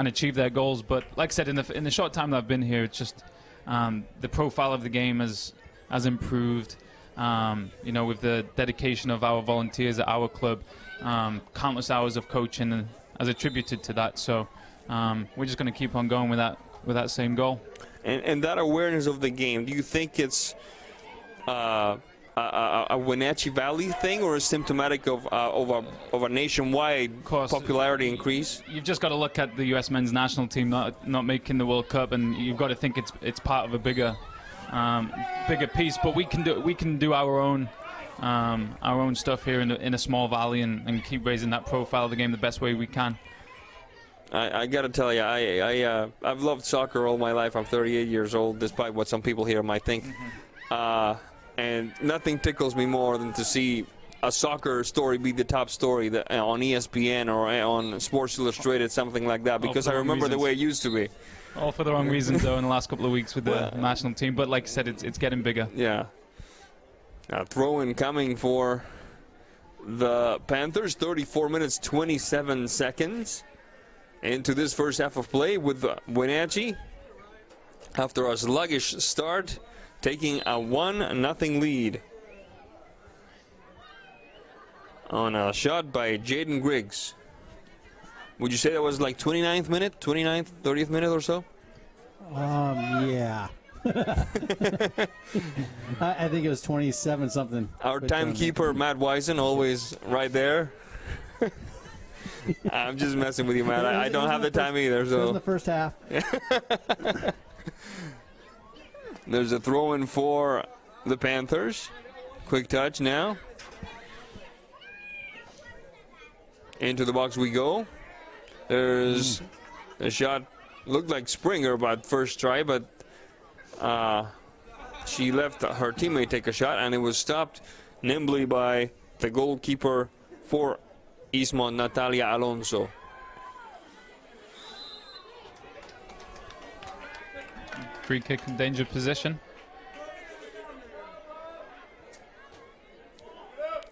achieve their goals. But like I said, in the short time that I've been here, it's just the profile of the game has improved, with the dedication of our volunteers at our club, countless hours of coaching as attributed to that. So we're just going to keep on going with that same goal. And that awareness of the game, do you think it's a Wenatchee Valley thing, or is symptomatic of a nationwide popularity increase? You've just got to look at the U.S. men's national team not making the World Cup, and you've got to think it's part of a bigger piece. But we can do our own stuff here in a small valley and keep raising that profile of the game the best way we can. I got to tell you, I've loved soccer all my life. I'm 38 years old, despite what some people here might think. And nothing tickles me more than to see a soccer story be the top story on ESPN or on Sports Illustrated, something like that, because I remember the way it used to be. All for the wrong reasons, though, in the last couple of weeks with the national team. But like I said, it's getting bigger. Yeah. Throw-in coming for the Panthers. 34 minutes, 27 seconds into this first half of play with Wenatchee, after a sluggish start, taking a 1-0 lead on a shot by Jaden Griggs. Would you say that was like 29th minute, 29th, 30th minute or so? Yeah. I think it was 27 something. Our timekeeper, Matt Wisen, always right there. I'm just messing with you, Matt. I don't have the time either. So. It was in the first half. There's a throw-in for the Panthers. Quick touch now. Into the box we go. There's a shot. Looked like Springer about first try, but she left her teammate take a shot, and it was stopped nimbly by the goalkeeper for Eastmont, Natalia Alonso. Free kick in danger position.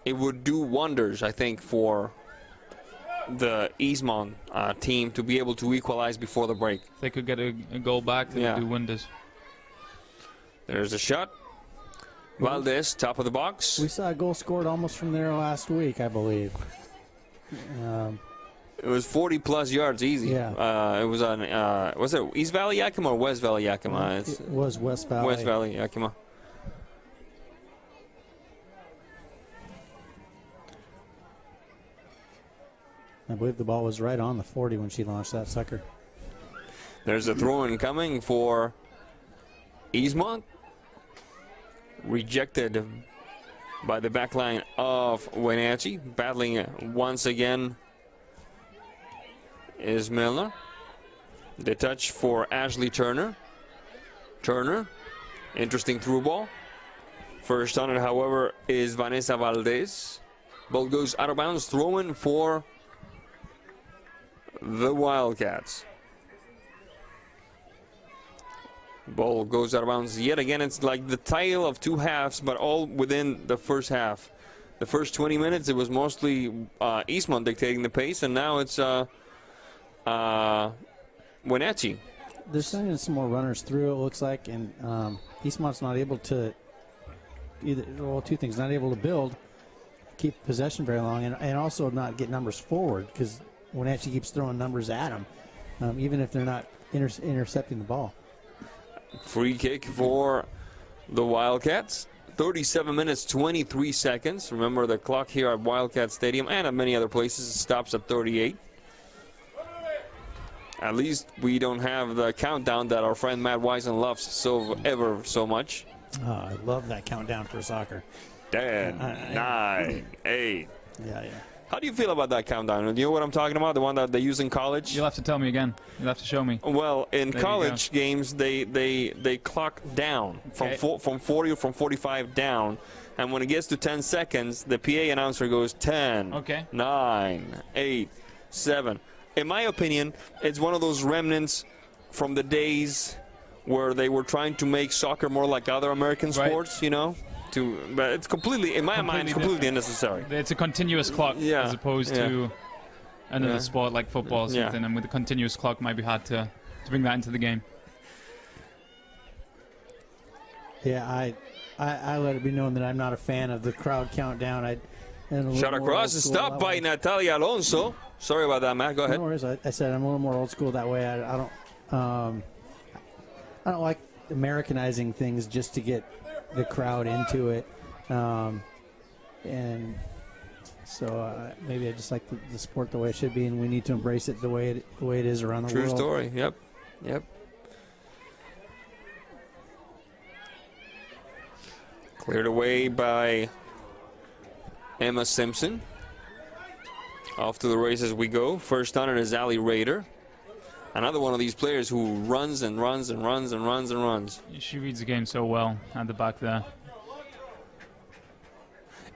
It would do wonders, I think, for the Eastmont team to be able to equalize before the break. If they could get a goal back, they would do wonders. There's a shot. Valdez, top of the box. We saw a goal scored almost from there last week, I believe. It was 40-plus yards easy. Yeah. It was on, was it East Valley Yakima or West Valley Yakima? It was West Valley. West Valley Yakima. I believe the ball was right on the 40 when she launched that sucker. There's a throw-in coming for Eastmont. Rejected by the back line of Wenatchee. Battling once again is Milner. The touch for Ashley Turner. Turner, interesting through ball. First on it, however, is Vanessa Valdez. Ball goes out of bounds, throw-in for the Wildcats. Ball goes out of bounds yet again. It's like the tale of two halves, but all within the first half. The first 20 minutes, it was mostly Eastmont dictating the pace, and now it's Wenatchee. They're sending some more runners through, it looks like, and Eastmont's not able to two things, not able to build, keep possession very long, and also not get numbers forward, because Wenatchee keeps throwing numbers at them, even if they're not intercepting the ball. Free kick for the Wildcats. 37 minutes, 23 seconds. Remember, the clock here at Wildcat Stadium and at many other places stops at 38. At least we don't have the countdown that our friend Matt Wisen loves ever so much. Oh, I love that countdown for soccer. 10, 9, 8. Yeah. How do you feel about that countdown? Do you know what I'm talking about? The one that they use in college? You'll have to tell me again. You'll have to show me. Well, in college games, they clock down from 40 or from 45 down. And when it gets to 10 seconds, the PA announcer goes 10, 9, 8, 7. In my opinion, it's one of those remnants from the days where they were trying to make soccer more like other American sports, you know? But it's completely, in my mind, it's completely unnecessary. It's a continuous clock as opposed to another sport like football or something. And with a continuous clock, it might be hard to bring that into the game. Yeah, I let it be known that I'm not a fan of the crowd countdown. Shot across, stopped by Natalia Alonso. Sorry about that, Matt. Go ahead. No worries. I said I'm a little more old school that way. I don't like Americanizing things just to get the crowd into it, and so maybe I just like the sport the way it should be, and we need to embrace it the way it is around the world. True story. Yep. Cleared away by Emma Simpson. Off to the races we go. First on it is Ali Rader. Another one of these players who runs and runs and runs and runs and runs. She reads the game so well at the back there.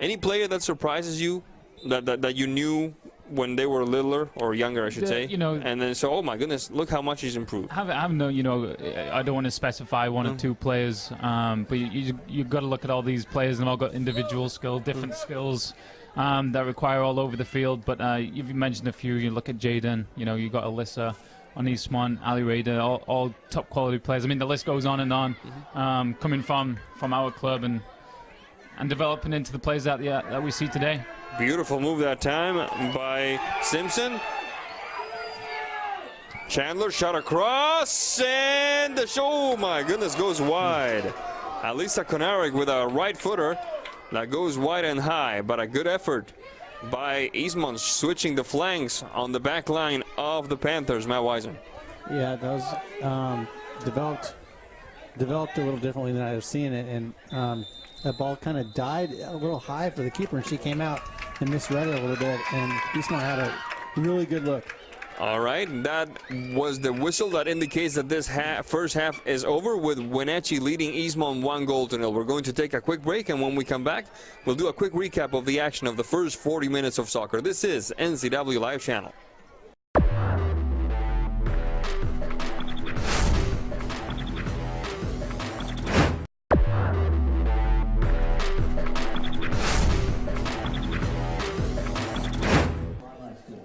Any player that surprises you that you knew when they were littler or younger, I should say, and then so, oh my goodness, look how much he's improved. I don't want to specify one or two players, but you got to look at all these players, and they've all got individual skills, different skills that require all over the field. But you've mentioned a few. You look at Jaden, you got Alyssa on Eastmont, Ali Rader, all top quality players. I mean, the list goes on and on, coming from our club and developing into the players that we see today. Beautiful move that time by Simpson. Chandler shot across, and the show, oh my goodness, goes wide. Alisa Konarik with a right footer that goes wide and high, but a good effort by Eastmont, switching the flanks on the back line of the Panthers. Matt Wisen. Yeah, that was developed a little differently than I was seeing it, and that ball kind of died a little high for the keeper, and she came out and misread it a little bit, and Eastmont had a really good look. All right, that was the whistle that indicates that this first half is over, with Wenatchee leading Eastmont 1-0. We're going to take a quick break, and when we come back, we'll do a quick recap of the action of the first 40 minutes of soccer. This is NCW Live Channel.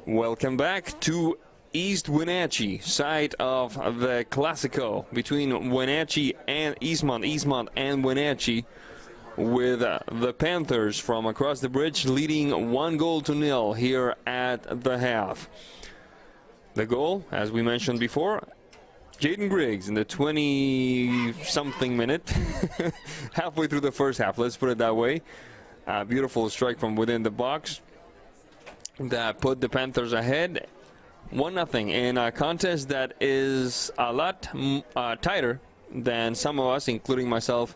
Welcome back to East Wenatchee, site of the Classico between Wenatchee and Eastmont. Eastmont and Wenatchee, with the Panthers from across the bridge leading 1-0 here at the half. The goal, as we mentioned before, Jaden Griggs in the 20-something minute, halfway through the first half, let's put it that way. A beautiful strike from within the box that put the Panthers ahead 1-0 in a contest that is a lot tighter than some of us, including myself,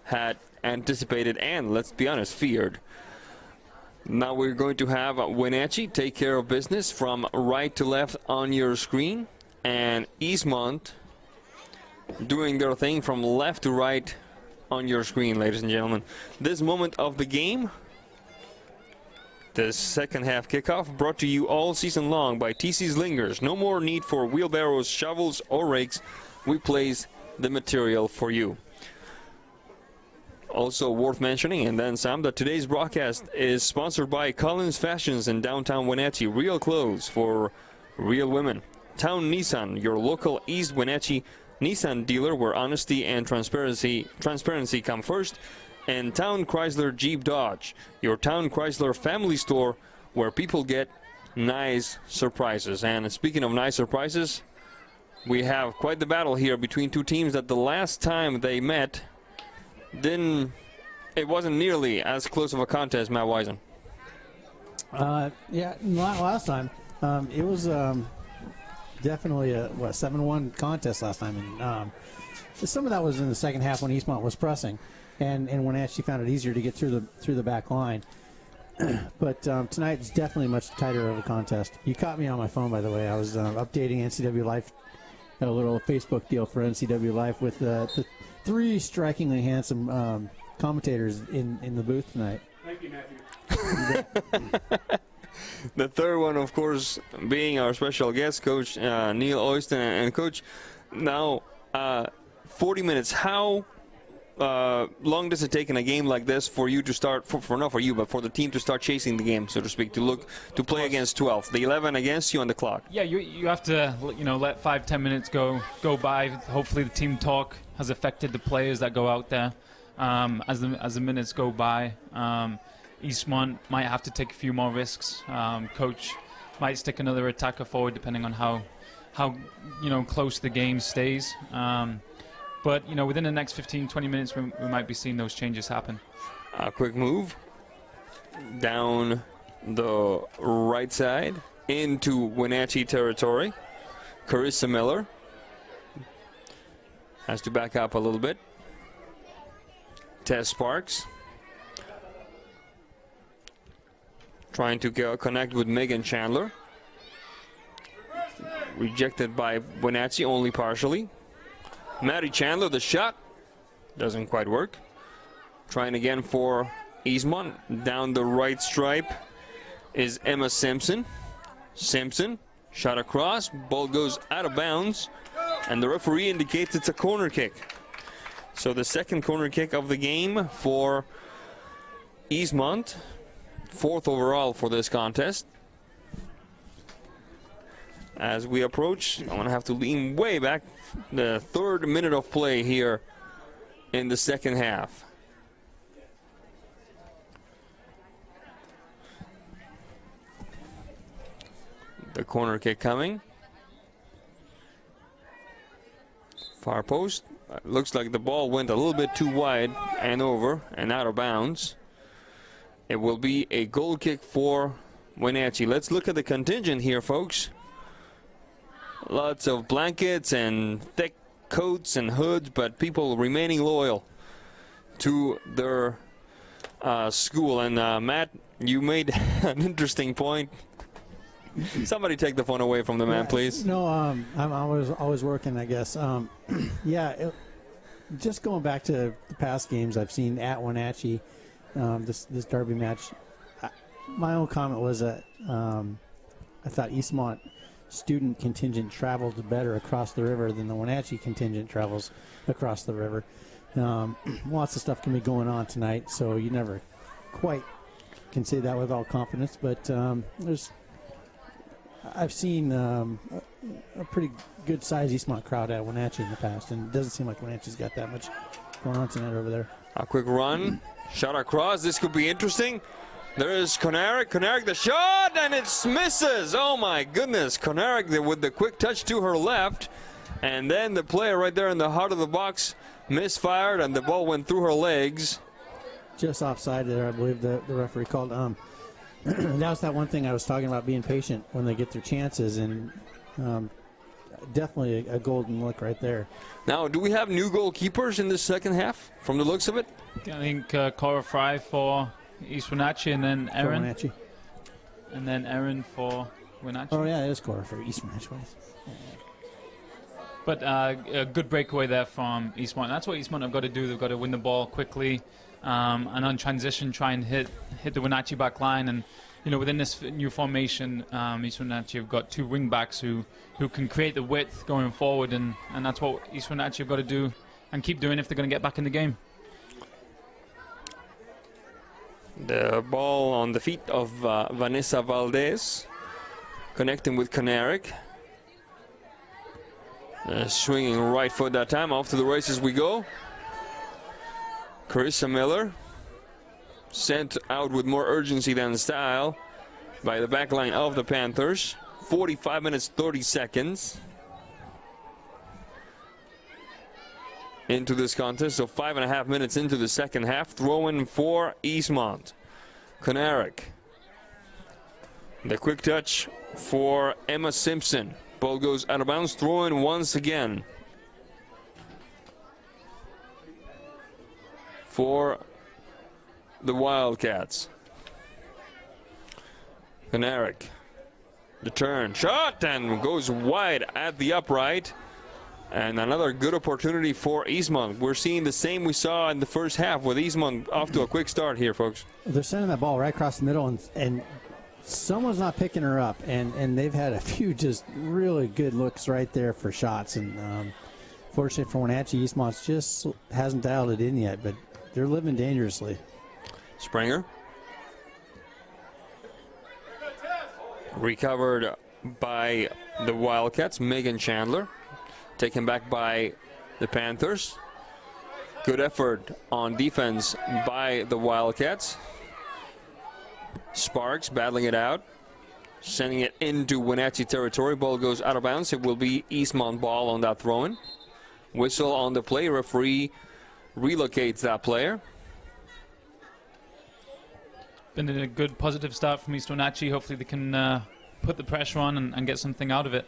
had anticipated and, let's be honest, feared. Now we're going to have Wenatchee take care of business from right to left on your screen, and Eastmont doing their thing from left to right on your screen, ladies and gentlemen. This moment of the game, the second half kickoff, brought to you all season long by TC's Lingers. No more need for wheelbarrows, shovels, or rakes. We place the material for you. Also worth mentioning, and then some, that today's broadcast is sponsored by Collins Fashions in downtown Wenatchee. Real clothes for real women. Town Nissan, your local East Wenatchee Nissan dealer, where honesty and transparency come first. And Town Chrysler Jeep Dodge, your Town Chrysler family store, where people get nice surprises. And speaking of nice surprises, we have quite the battle here between two teams that the last time they met, it wasn't nearly as close of a contest, Matt Wisen. Yeah, not last time. It was definitely a 7-1 contest last time, and some of that was in the second half when Eastmont was pressing. And Wenatchee found it easier to get through the back line. But tonight it's definitely much tighter of a contest. You caught me on my phone, by the way. I was updating NCW Life, a little Facebook deal for NCW Life with the three strikingly handsome commentators in the booth tonight. Thank you, Matthew. The third one, of course, being our special guest, Coach Neil Oyston. And Coach, now 40 minutes. How long does it take in a game like this for you to start, not for you, but for the team to start chasing the game, so to speak, to play against 12, the 11 against you on the clock? Yeah, you have to let 5-10 minutes go by. Hopefully the team talk has affected the players that go out there. As the minutes go by, Eastmont might have to take a few more risks. Coach might stick another attacker forward depending on how close the game stays. But, within the next 15-20 minutes, we might be seeing those changes happen. A quick move down the right side into Wenatchee territory. Carissa Miller has to back up a little bit. Tess Sparks trying to connect with Megan Chandler. Rejected by Wenatchee only partially. Maddie Chandler, the shot doesn't quite work. Trying again for Eastmont. Down the right stripe is Emma Simpson. Simpson, shot across, ball goes out of bounds, and the referee indicates it's a corner kick. So the second corner kick of the game for Eastmont, 4th overall for this contest. As we approach, I'm going to have to lean way back. The 3rd minute of play here in the second half. The corner kick coming. Far post. Looks like the ball went a little bit too wide and over and out of bounds. It will be a goal kick for Wenatchee. Let's look at the contingent here, folks. Lots of blankets and thick coats and hoods, but people remaining loyal to their school. And Matt, you made an interesting point Somebody take the phone away from the man, please. No, I'm always working, I guess. Just going back to the past games I've seen at Wenatchee, this derby match, my own comment was that I thought Eastmont student contingent traveled better across the river than the Wenatchee contingent travels across the river. Lots of stuff can be going on tonight, so you never quite can say that with all confidence, but I've seen a pretty good size Eastmont crowd at Wenatchee in the past, and it doesn't seem like Wenatchee's got that much going on tonight over there. A quick run, shot across. This could be interesting. There is Konarek. Konarek, the shot, and it misses. Oh my goodness. Konarek with the quick touch to her left, and then the player right there in the heart of the box misfired, and the ball went through her legs. Just offside there, I believe the referee called. That was that one thing I was talking about, being patient when they get their chances, and definitely a golden look right there. Now, do we have new goalkeepers in the second half from the looks of it? I think Cora Fry for East Wenatchee, and then Erin. For Wenatchee. And then Erin for Wenatchee. Oh, yeah, it is Cora for East Wenatchee. But a good breakaway there from Eastmont. That's what Eastmont have got to do. They've got to win the ball quickly, and on transition try and hit the Wenatchee back line. And within this new formation, East Wenatchee have got two wing backs who can create the width going forward, and that's what East Wenatchee have got to do and keep doing if they're going to get back in the game. The ball on the feet of Vanessa Valdez, connecting with Konarek. Swinging right foot that time. Off to the races we go. Carissa Miller sent out with more urgency than style by the back line of the Panthers. 45 minutes, 30 seconds into this contest. So 5.5 minutes into the second half. Throw-in for Eastmont. Konarek. The quick touch for Emma Simpson. Ball goes out of bounds. Throw in once again for the Wildcats. Konarek. The turn. Shot and goes wide at the upright. And another good opportunity for Eastmont. We're seeing the same we saw in the first half with Eastmont off to a quick start here, folks. They're sending that ball right across the middle, and someone's not picking her up, and they've had a few just really good looks right there for shots. And fortunately for Wenatchee, Eastmont just hasn't dialed it in yet, but they're living dangerously. Springer. Recovered by the Wildcats. Megan Chandler. Taken back by the Panthers. Good effort on defense by the Wildcats. Sparks battling it out, sending it into Wenatchee territory. Ball goes out of bounds. It will be Eastmont ball on that throw-in. Whistle on the play. Referee relocates that player. Been a good positive start from East Wenatchee. Hopefully they can put the pressure on and get something out of it.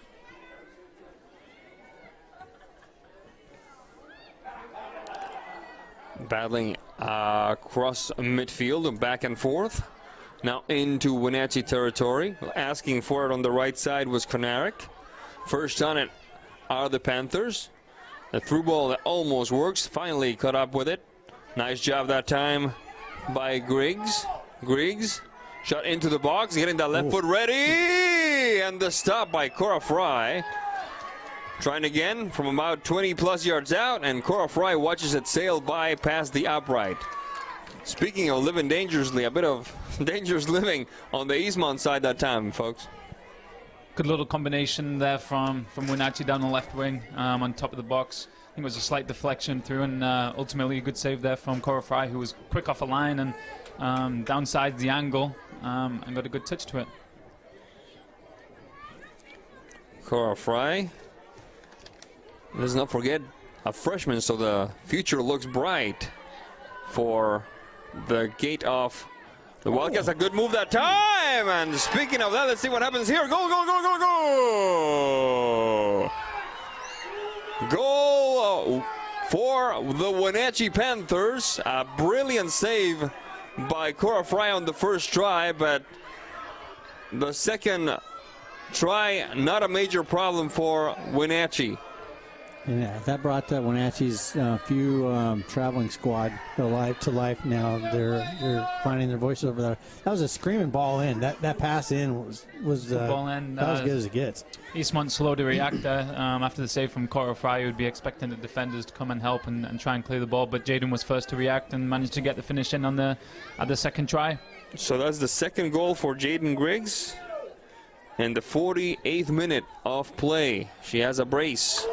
Battling across midfield, back and forth. Now into Wenatchee territory. Asking for it on the right side was Konarek. First on it are the Panthers. The through ball that almost works. Finally caught up with it. Nice job that time by Griggs. Griggs shot into the box, getting that left foot ready. And the stop by Cora Fry. Trying again from about 20 plus yards out, and Cora Fry watches it sail by past the upright. Speaking of living dangerously, a bit of dangerous living on the Eastmont side that time, folks. Good little combination there from Wenatchee down the left wing on top of the box. I think it was a slight deflection through, and ultimately a good save there from Cora Fry, who was quick off a line and downside the angle and got a good touch to it. Cora Fry. Let's not forget a freshman, so the future looks bright for the gate of the Wildcats. A good move that time. And speaking of that, let's see what happens here. Goal, goal, goal, goal, goal. Goal for the Wenatchee Panthers. A brilliant save by Cora Fry on the first try, but the second try, not a major problem for Wenatchee. Yeah, that brought Wenatchee's few traveling squad to life now. They're finding their voices over there. That was a screaming ball in. That pass in was ball in, about as good as it gets. Eastmont slow to react there. After the save from Coro Fry, you would be expecting the defenders to come and help and try and clear the ball, but Jaden was first to react and managed to get the finish in on the second try. So that's the second goal for Jaden Griggs. And the 48th minute of play. She has a brace.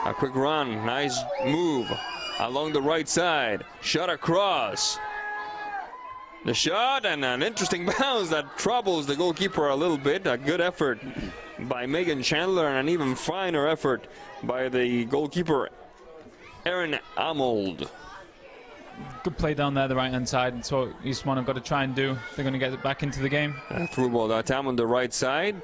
A quick run, nice move along the right side. Shot across. The shot and an interesting bounce that troubles the goalkeeper a little bit. A good effort by Megan Chandler and an even finer effort by the goalkeeper, Erin Amold. Good play down there, the right-hand side. And so Eastmont have got to try and do if they're going to get it back into the game. Through ball that time on the right side.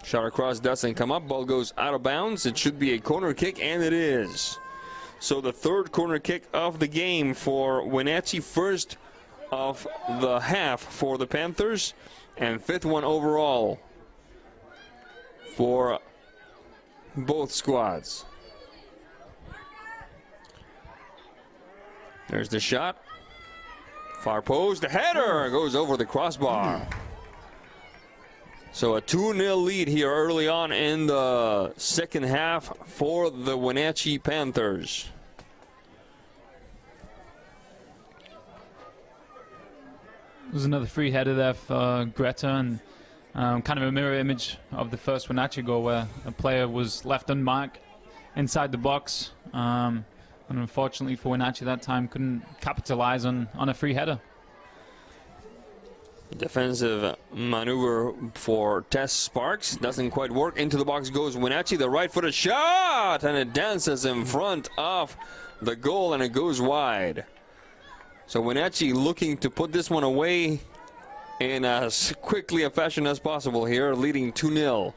Shot across doesn't come up. Ball goes out of bounds. It should be a corner kick, and it is. So the third corner kick of the game for Wenatchee, first of the half for the Panthers, and fifth one overall for both squads. There's the shot. Far post. The header goes over the crossbar. So a 2-0 lead here early on in the second half for the Wenatchee Panthers. There's another free header there for Greta, and kind of a mirror image of the first Wenatchee goal where a player was left unmarked inside the box. And unfortunately for Wenatchee that time couldn't capitalize on a free header. Defensive maneuver for Tess Sparks. Doesn't quite work. Into the box goes Wenatchee. The right-footed shot, and it dances in front of the goal, and it goes wide. So Wenatchee looking to put this one away in as quickly a fashion as possible here, leading 2-0.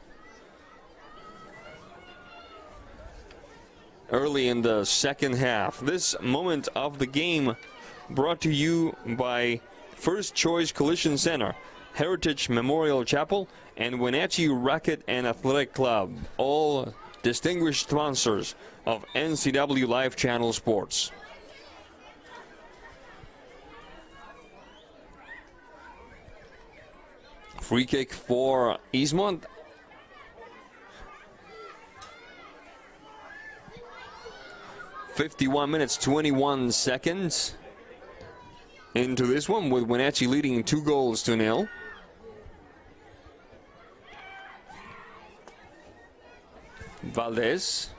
Early in the second half. This moment of the game brought to you by First Choice Collision Center, Heritage Memorial Chapel, and Wenatchee Racquet and Athletic Club, all distinguished sponsors of NCW Live Channel Sports. Free kick for Eastmont. (51 minutes, 21 seconds) into this one, with Wenatchee leading 2-0. Valdez,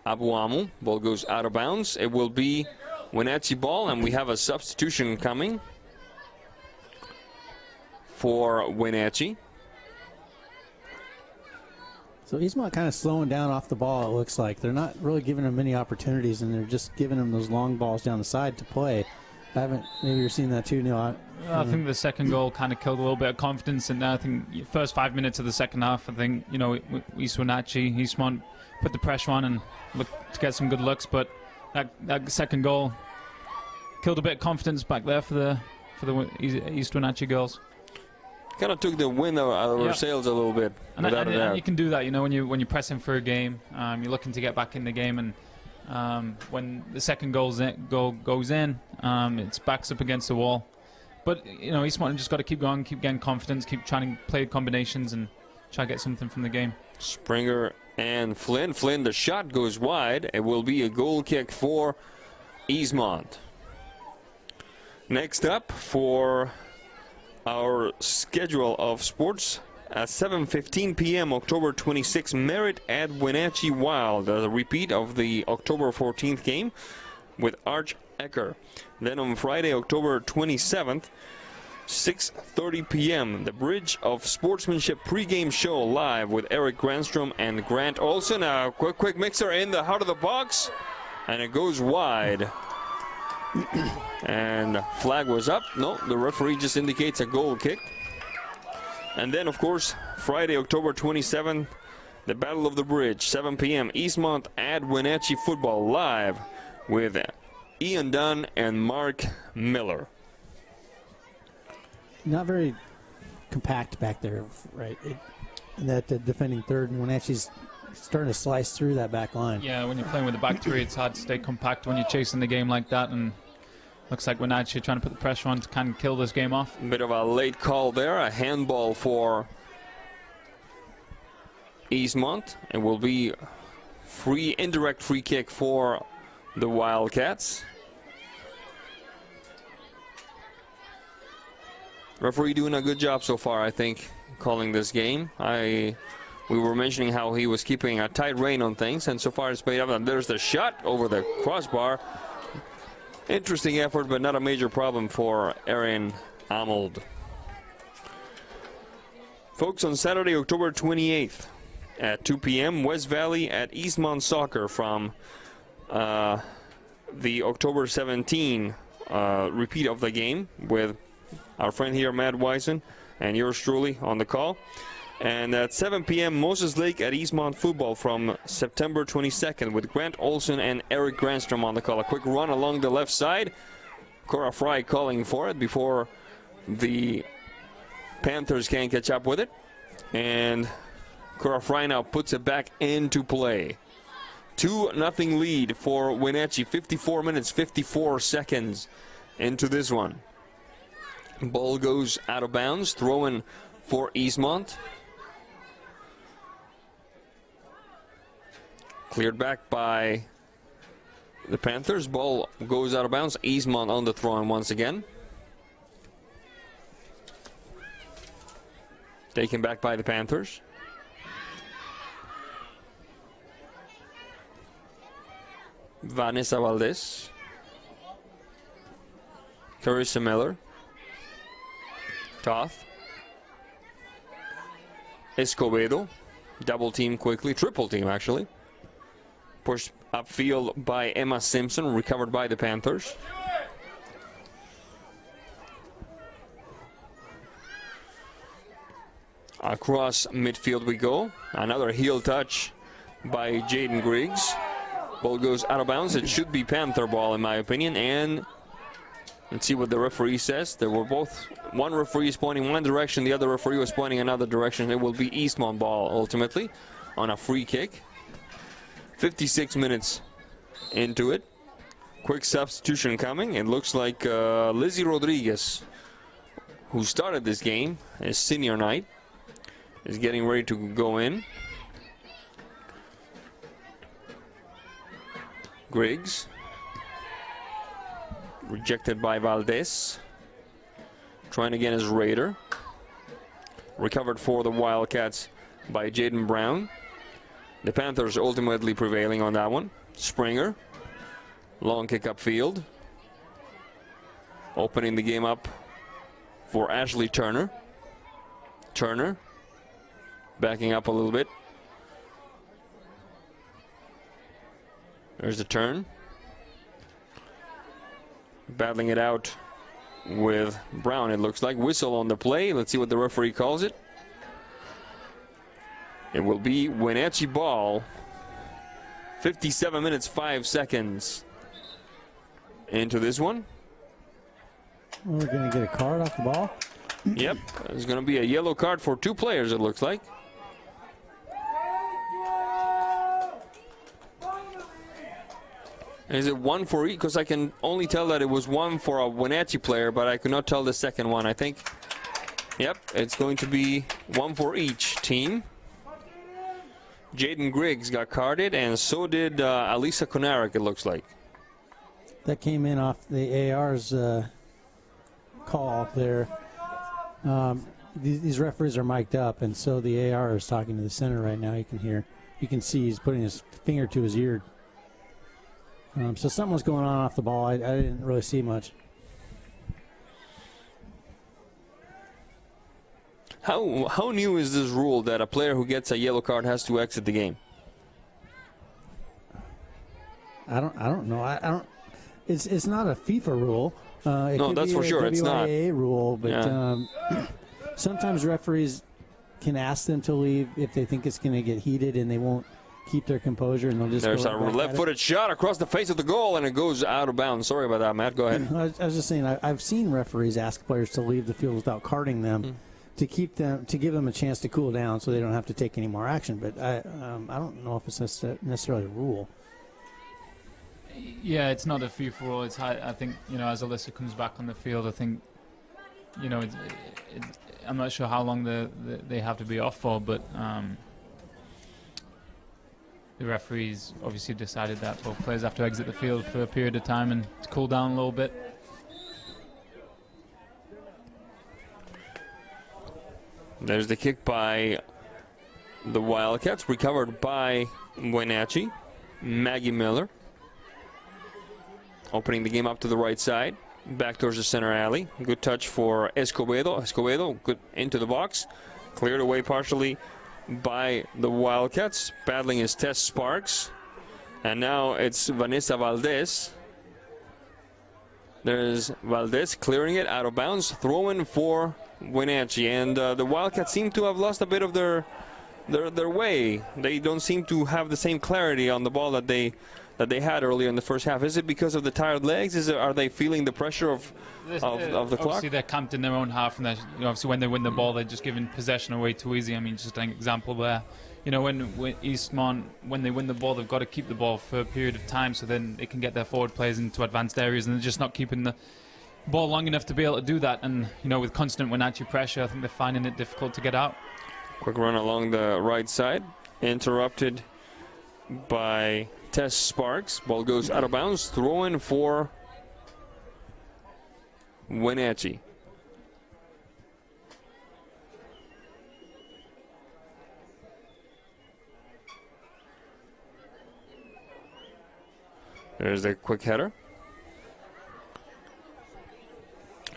Abuamu, ball goes out of bounds. It will be Wenatchee ball, and we have a substitution coming for Wenatchee. So Eastmont kind of slowing down off the ball, it looks like. They're not really giving them many opportunities, and they're just giving them those long balls down the side to play. Maybe you're seeing that too, Neil. I think the second goal kind of killed a little bit of confidence, and I think first 5 minutes of the second half, I think, East Wenatchee, Eastmont put the pressure on and looked to get some good looks, but that second goal killed a bit of confidence back there for the East Wenatchee girls. Kind of took the wind out of our sails a little bit. And you can do that, when you're pressing for a game, you're looking to get back in the game, and when the second goes in, it's backs up against the wall. But Eastmont just got to keep going, keep getting confidence, keep trying to play combinations, and try to get something from the game. Springer and Flynn. Flynn, the shot goes wide. It will be a goal kick for Eastmont. Next up for our schedule of sports, at 7:15 p.m. October 26th, Merit at Wenatchee Wild, a repeat of the October 14th game with Arch Ecker. Then on Friday, October 27th, 6:30 p.m., the Bridge of Sportsmanship pregame show live with Eric Granstrom and Grant Olson. A quick mixer in the heart of the box, and it goes wide. And flag was up. No, the referee just indicates a goal kick. And then, of course, Friday, October 27th, the Battle of the Bridge, 7 p.m. Eastmont at Wenatchee football live with Ian Dunn and Mark Miller. Not very compact back there, right? And that defending third, and Wenatchee's starting to slice through that back line. Yeah, when you're playing with the back three, it's hard to stay compact when you're chasing the game like that, and looks like Wenatchee trying to put the pressure on to kind of kill this game off. Bit of a late call there, a handball for Eastmont. It will be indirect free kick for the Wildcats. Referee doing a good job so far, I think, calling this game. We were mentioning how he was keeping a tight rein on things, and so far it's paid up. And there's the shot over the crossbar. Interesting effort, but not a major problem for Aaron Arnold. Folks, on Saturday, October 28th at 2 p.m., West Valley at Eastmont Soccer from the October 17 repeat of the game with our friend here, Matt Wyson, and yours truly on the call. And at 7 p.m., Moses Lake at Eastmont Football from September 22nd with Grant Olson and Eric Granstrom on the call. A quick run along the left side. Cora Fry calling for it before the Panthers can catch up with it. And Cora Fry now puts it back into play. 2-0 lead for Wenatchee. 54 minutes, 54 seconds into this one. Ball goes out of bounds. Throw-in for Eastmont. Cleared back by the Panthers. Ball goes out of bounds. Eastmont on the throw-in once again. Taken back by the Panthers. Vanessa Valdez. Carissa Miller. Toth. Escobedo. Double team quickly. Triple team, actually. Pushed upfield by Emma Simpson. Recovered by the Panthers. Across midfield we go. Another heel touch by Jaden Griggs. Ball goes out of bounds. It should be Panther ball, in my opinion. And let's see what the referee says. There were both. One referee is pointing one direction. The other referee was pointing another direction. It will be Eastmont ball ultimately on a free kick. 56 minutes into it. Quick substitution coming. It looks like Lizzie Rodriguez, who started this game, his senior night, is getting ready to go in. Griggs. Rejected by Valdez. Trying again is Raider. Recovered for the Wildcats by Jaden Brown. The Panthers ultimately prevailing on that one. Springer. Long kick upfield. Opening the game up for Ashley Turner. Turner. Backing up a little bit. There's the turn. Battling it out with Brown, it looks like. Whistle on the play. Let's see what the referee calls it. It will be Wenatchee ball. 57 minutes, 5 seconds into this one. We're going to get a card off the ball. Yep, there's going to be a yellow card for 2 players, it looks like. Is it one for each? Because I can only tell that it was one for a Wenatchee player, but I could not tell the second one. I think, yep, it's going to be one for each team. Jaden Griggs got carded, and so did Alisa Konarek, it looks like. That came in off the AR's call there. These referees are mic'd up, and so the AR is talking to the center right now. You can see he's putting his finger to his ear. So something was going on off the ball. I didn't really see much. How new is this rule that a player who gets a yellow card has to exit the game? I don't know. It's not a FIFA rule. No, that's for sure. It's not a rule, but yeah. Sometimes referees can ask them to leave if they think it's going to get heated and they won't keep their composure, and they'll just There's go a right left-footed shot across the face of the goal, and it goes out of bounds. Sorry about that, Matt. Go ahead. I was just saying, I've seen referees ask players to leave the field without carding them. to give them a chance to cool down so they don't have to take any more action. But I don't know if it's necessarily a rule. Yeah, it's not a free for all. I think, as Alyssa comes back on the field, I think, I'm not sure how long they have to be off for, but the referees obviously decided that both players have to exit the field for a period of time and to cool down a little bit. There's the kick by the Wildcats, recovered by Wenatchee. Maggie Miller opening the game up to the right side, back towards the center alley. Good touch for Escobedo. Escobedo, good into the box. Cleared away partially by the Wildcats. Battling is Tess Sparks. And now it's Vanessa Valdez. There's Valdez clearing it out of bounds. Throwing for Wenatchee. And the Wildcats seem to have lost a bit of their way. They don't seem to have the same clarity on the ball that they had earlier in the first half. Is it because of the tired legs? Are they feeling the pressure of the clock? Obviously, they're camped in their own half, and obviously when they win the ball, they're just giving possession away too easy. I mean, just an example there. When Eastmont, when they win the ball, they've got to keep the ball for a period of time, so then they can get their forward players into advanced areas, and they're just not keeping the ball long enough to be able to do that. And with constant Wenatchee pressure, I think they're finding it difficult to get out. Quick run along the right side, interrupted by Tess Sparks. Ball goes out of bounds. Throw in for Wenatchee. There's the quick header.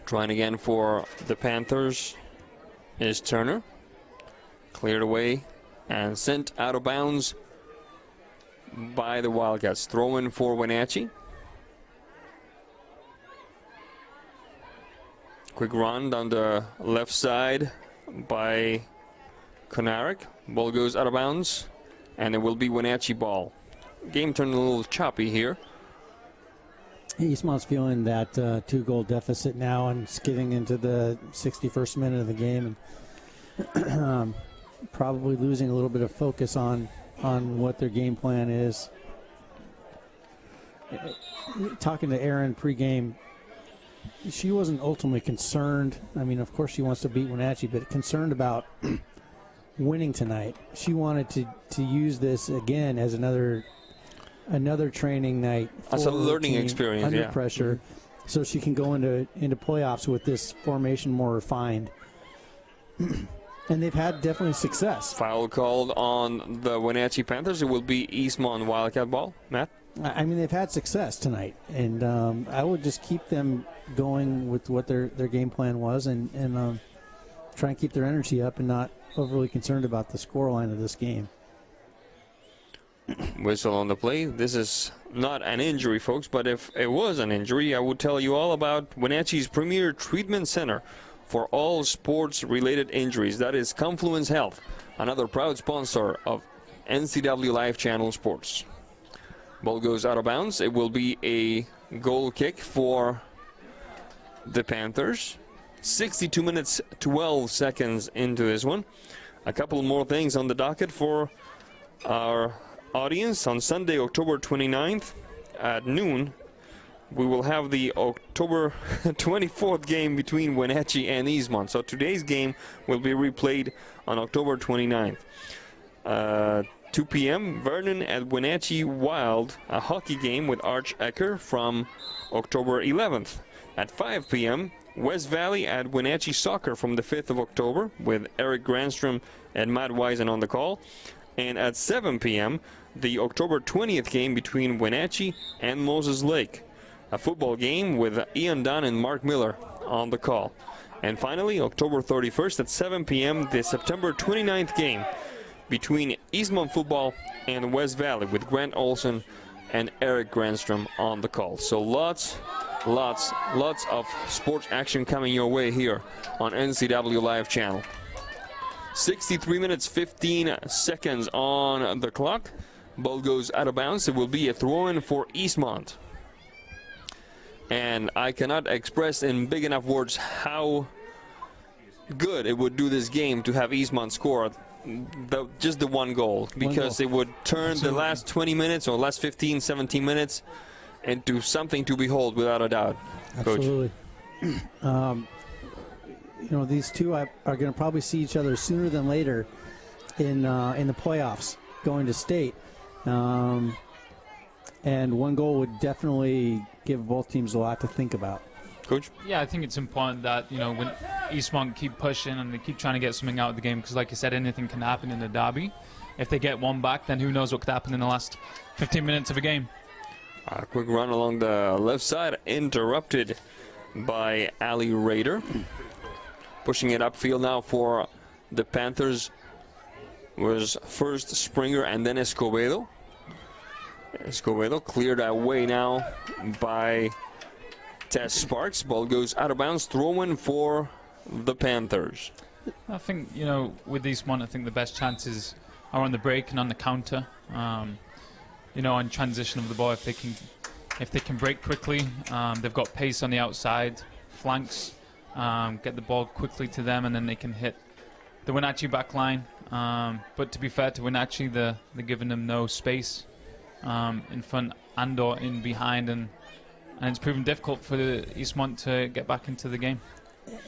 Trying again for the Panthers is Turner. Cleared away and sent out of bounds by the Wildcats. Throw in for Wenatchee. Quick run down the left side by Konarek. Ball goes out of bounds, and it will be Wenatchee ball. Game turned a little choppy here. Eastmont's feeling that 2-goal deficit now and it's getting into the 61st minute of the game, and probably losing a little bit of focus on what their game plan is. Talking to Erin pregame, she wasn't ultimately concerned. I mean, of course she wants to beat Wenatchee, but concerned about winning tonight. She wanted to use this again as another training night. As a learning experience, under pressure, so she can go into playoffs with this formation more refined. And they've had definitely success. Foul called on the Wenatchee Panthers. It will be Eastmont Wildcat ball. Matt? I mean, they've had success tonight, and I would just keep them going with what their game plan was, and try and keep their energy up and not overly concerned about the scoreline of this game. Whistle on the play. This is not an injury, folks, but if it was an injury, I would tell you all about Wenatchee's premier treatment center for all sports-related injuries. That is Confluence Health, another proud sponsor of NCW Live Channel Sports. Ball goes out of bounds. It will be a goal kick for the Panthers. 62 minutes, 12 seconds into this one. A couple more things on the docket for our audience. On Sunday, October 29th at noon, we will have the October 24th game between Wenatchee and Eastmont. So today's game will be replayed on October 29th. 2 p.m., Vernon at Wenatchee Wild, a hockey game with Arch Ecker from October 11th. At 5 p.m., West Valley at Wenatchee Soccer from the 5th of October with Eric Granstrom and Matt Wisen on the call. And at 7 p.m., the October 20th game between Wenatchee and Moses Lake, a football game with Ian Dunn and Mark Miller on the call. And finally, October 31st at 7 p.m., the September 29th game between Eastmont Football and West Valley with Grant Olson and Eric Granstrom on the call. So lots of sports action coming your way here on NCW Live Channel. 63 minutes, 15 seconds on the clock. Ball goes out of bounds. It will be a throw-in for Eastmont. And I cannot express in big enough words how good it would do this game to have Eastmont score just the one goal, because it would turn the last 20 minutes or last 15, 17 minutes into something to behold without a doubt. Absolutely. These two are going to probably see each other sooner than later in the playoffs going to state. And one goal would definitely give both teams a lot to think about. Coach? Yeah, I think it's important that, when Eastmont keep pushing and they keep trying to get something out of the game, because like you said, anything can happen in a derby. If they get one back, then who knows what could happen in the last 15 minutes of a game. A quick run along the left side, interrupted by Ali Raider. Pushing it upfield now for the Panthers was first Springer and then Escobedo. Escobedo cleared away now by Tess Sparks. Ball goes out of bounds. Throw-in for the Panthers. I think, with Eastmont, I think the best chances are on the break and on the counter. On transition of the ball, if they can break quickly, they've got pace on the outside, flanks, get the ball quickly to them, and then they can hit the Wenatchee back line. But to be fair to Wenatchee, they're giving them no space in front and or in behind, and it's proven difficult for the Eastmont to get back into the game.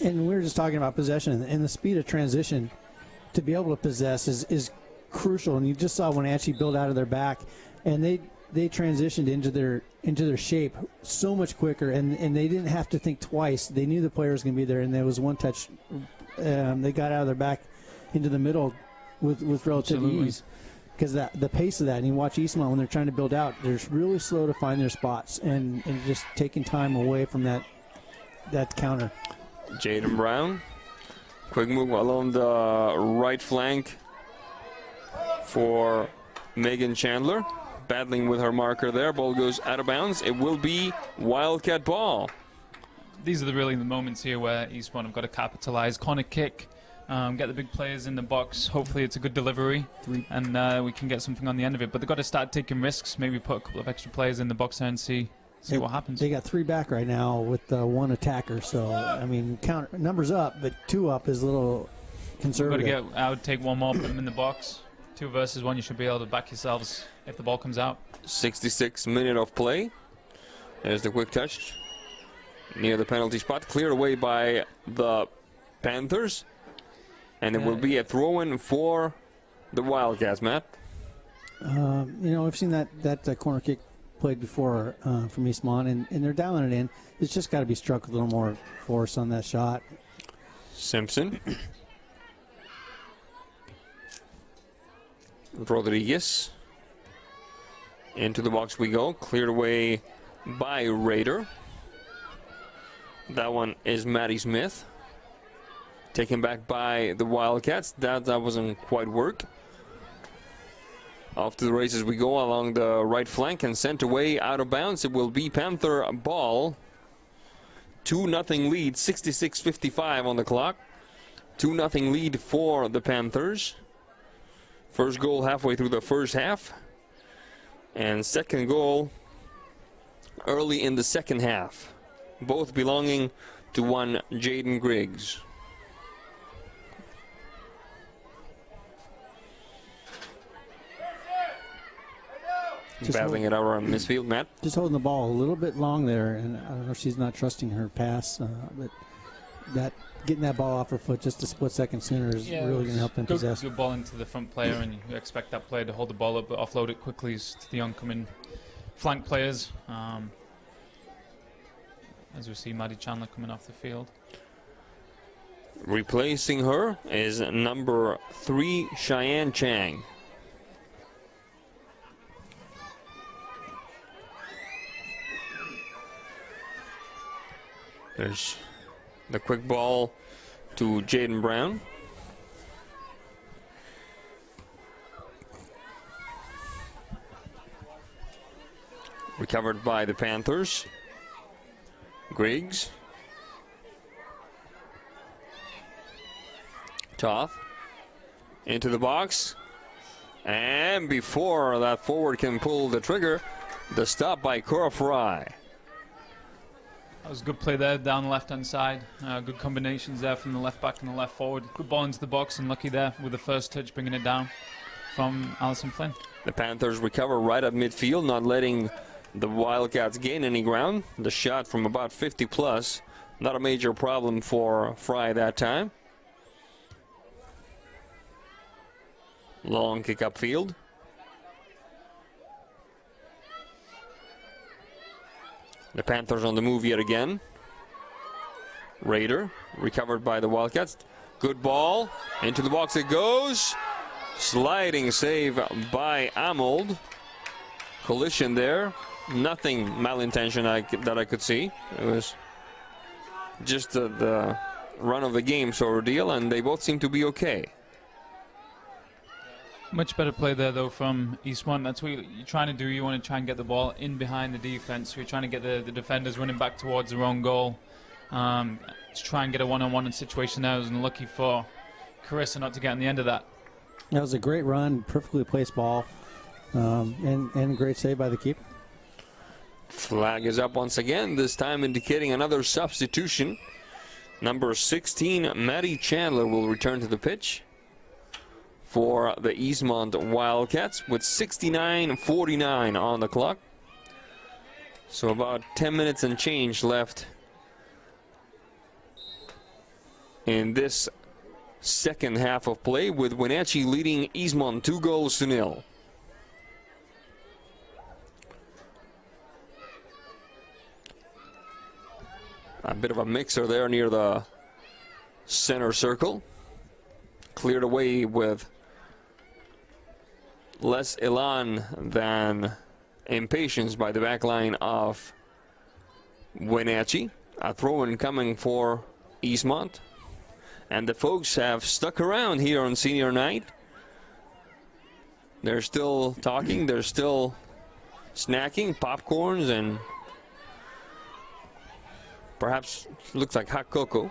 And we were just talking about possession, and the speed of transition to be able to possess is crucial. And you just saw Wenatchee build out of their back, and they transitioned into their shape so much quicker, and they didn't have to think twice. They knew the player was going to be there, and there was one touch. They got out of their back into the middle with relative Absolutely. ease. Because the pace of that, and you watch Eastmont when they're trying to build out, they're really slow to find their spots and just taking time away from that counter. Jaden Brown, quick move along the right flank for Megan Chandler. Battling with her marker there. Ball goes out of bounds. It will be Wildcat ball. These are really the moments here where Eastmont have got to capitalize. Corner kick, get the big players in the box. Hopefully it's a good delivery, and we can get something on the end of it. But they've got to start taking risks, maybe put a couple of extra players in the box there and see what happens. They got 3 back right now with one attacker. So, counter numbers up, but 2 up is a little conservative. I would take 1 more, put them in the box. 2 versus 1, you should be able to back yourselves if the ball comes out. 66 minute of play. There's the quick touch near the penalty spot. Cleared away by the Panthers. And it will be a throw-in for the Wildcats, Matt. We've seen that corner kick played before from Eastmont, and they're dialing it in. It's just got to be struck with a little more force on that shot. Simpson. Rodriguez. Into the box we go. Cleared away by Raider. That one is Maddie Smith. Taken back by the Wildcats. That wasn't quite work. Off to the races we go along the right flank and sent away out of bounds. It will be Panther ball. 2-0 lead, 66:55 on the clock. 2-0 lead for the Panthers. First goal halfway through the first half. And second goal early in the second half. Both belonging to one Jaden Griggs. Battling it out around midfield, Matt. Just holding the ball a little bit long there, and I don't know if she's not trusting her pass, but getting that ball off her foot just a split second sooner is really going to help them possess. Good ball into the front player, and you expect that player to hold the ball up, but offload it quickly to the oncoming flank players. As we see Maddie Chandler coming off the field. Replacing her is number 3, Cheyenne Chang. There's the quick ball to Jaden Brown. Recovered by the Panthers. Griggs. Toth. Into the box. And before that forward can pull the trigger, the stop by Cora Fry. That was a good play there down the left-hand side. Good combinations there from the left back and the left forward. Good ball into the box, and lucky there with the first touch, bringing it down from Alison Flynn. The Panthers recover right at midfield, not letting the Wildcats gain any ground. The shot from about 50 plus, not a major problem for Fry that time. Long kick upfield. The Panthers on the move yet again. Raider recovered by the Wildcats. Good ball. Into the box it goes. Sliding save by Amold. Collision there. Nothing malintention that I could see. It was just the run of the game sort of deal, and they both seem to be okay. Much better play there, though, from Eastmont. That's what you're trying to do. You want to try and get the ball in behind the defense. You're trying to get the defenders running back towards their own goal. To try and get a one-on-one situation there. I was unlucky for Carissa not to get on the end of that. That was a great run, perfectly placed ball, and a great save by the keeper. Flag is up once again, this time indicating another substitution. Number 16, Maddie Chandler, will return to the pitch for the Eastmont Wildcats with 69:49 on the clock. So about 10 minutes and change left in this second half of play, with Wenatchee leading Eastmont 2-0. A bit of a mixer there near the center circle. Cleared away with less elan than impatience by the back line of Wenatchee. A throw-in coming for Eastmont. And the folks have stuck around here on senior night. They're still talking, they're still snacking, popcorns, and perhaps looks like hot cocoa.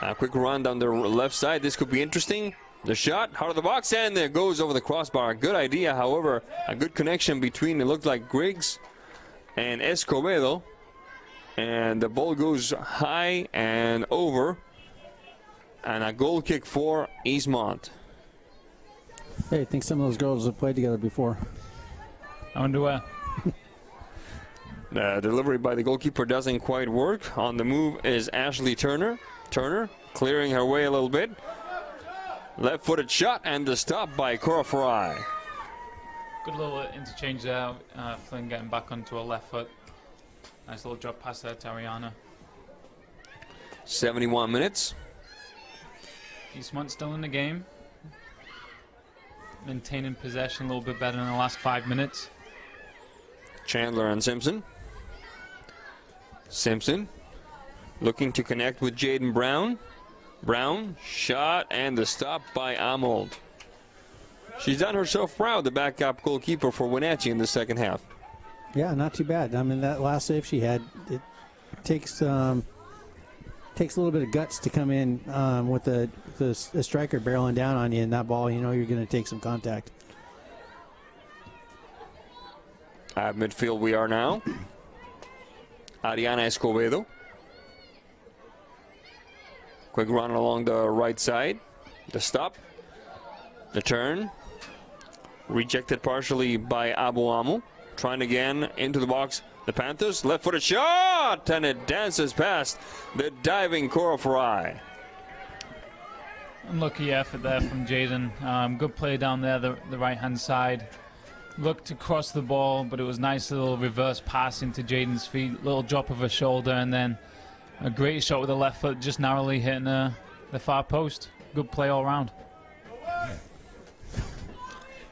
A quick run down the left side. This could be interesting. The shot, heart of the box, and there goes over the crossbar. Good idea, however, a good connection between, it looked like Griggs and Escobedo. And the ball goes high and over. And a goal kick for Eastmont. Hey, I think some of those girls have played together before. I wonder where. The delivery by the goalkeeper doesn't quite work. On the move is Ashley Turner. Turner clearing her way a little bit. Left-footed shot, and the stop by Cora Fry. Good little interchange there. Flynn getting back onto a left foot. Nice little drop pass there to Ariana. 71 minutes. Eastmont still in the game. Maintaining possession a little bit better in the last 5 minutes. Chandler and Simpson. Simpson looking to connect with Jaden Brown. Brown, shot, and the stop by Amold. She's done herself proud, the backup goalkeeper for Wenatchee in the second half. Yeah, not too bad. I mean, that last save she had, it takes a little bit of guts to come in with the striker barreling down on you, and that ball, you know you're going to take some contact. At midfield we are now. Ariana Escobedo. Quick run along the right side. The stop. The turn. Rejected partially by Abuamu. Trying again into the box. The Panthers. Left-footed shot! And it dances past the diving Cora Fry. Unlucky effort there from Jaden. Good play down there, the right-hand side. Looked to cross the ball, but it was nice little reverse pass into Jaden's feet. Little drop of her shoulder, and then a great shot with the left foot, just narrowly hitting the far post. Good play all around.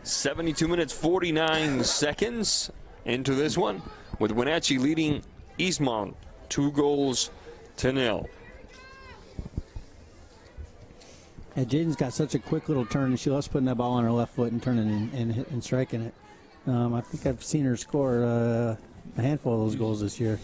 72 minutes, 49 seconds into this one, with Wenatchee leading Eastmont 2-0. And Jaden's got such a quick little turn, and she loves putting that ball on her left foot and turning and striking it. I think I've seen her score a handful of those goals this year.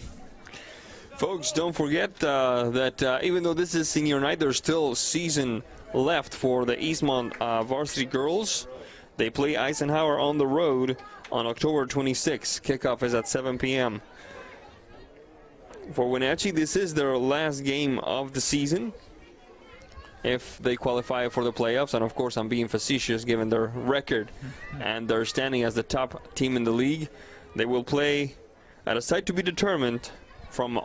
Folks, don't forget that even though this is senior night, there's still season left for the Eastmont varsity girls. They play Eisenhower on the road on October 26th. Kickoff is at 7 p.m. for Wenatchee, this is their last game of the season if they qualify for the playoffs. And of course, I'm being facetious given their record and their standing as the top team in the league. They will play at a site to be determined from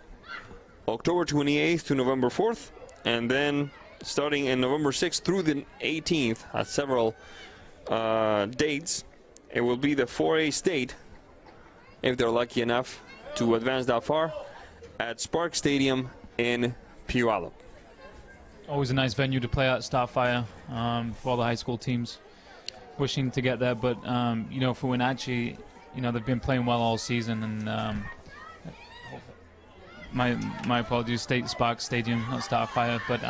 October 28th to November 4th, and then starting in November 6th through the 18th at several dates. It will be the 4A state, if they're lucky enough to advance that far, at Spark Stadium in Puyallup. Always a nice venue to play at, Starfire, for all the high school teams wishing to get there. But, you know, for Wenatchee, you know, they've been playing well all season, and my apologies, Spark Stadium, not Starfire. But,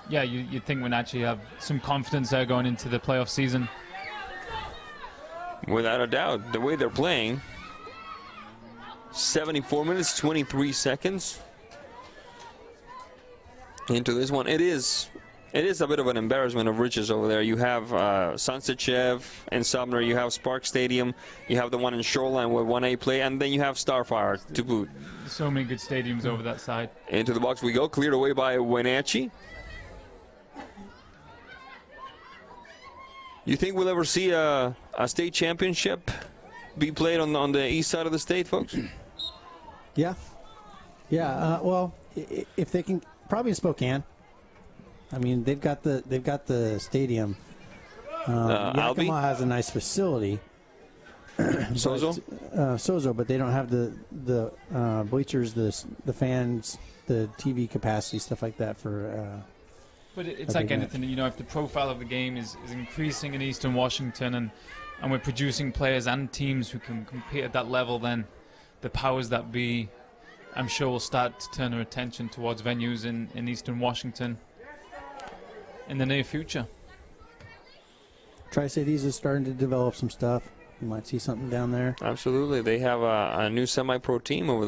yeah, you'd think Wenatchee have some confidence there going into the playoff season. Without a doubt, the way they're playing, 74 minutes, 23 seconds into this one. It is a bit of an embarrassment of riches over there. You have Sunsetchev and Sumner, you have Spark Stadium, you have the one in Shoreline with 1A play, and then you have Starfire to boot. So many good stadiums over that side. Into the box we go, cleared away by Wenatchee. You think we'll ever see a state championship be played on the east side of the state, folks? Yeah. Well, if they can, probably in Spokane. I mean, they've got the stadium. Albee Yakima has a nice facility. Sozo, but they don't have the bleachers, the fans, the TV capacity, stuff like that for. But it's like anything, you know, if the profile of the game is increasing in Eastern Washington and we're producing players and teams who can compete at that level, then the powers that be, I'm sure, will start to turn their attention towards venues in Eastern Washington in the near future. Tri-Cities is starting to develop some stuff. You might see something down there. Absolutely. They have a new semi-pro team over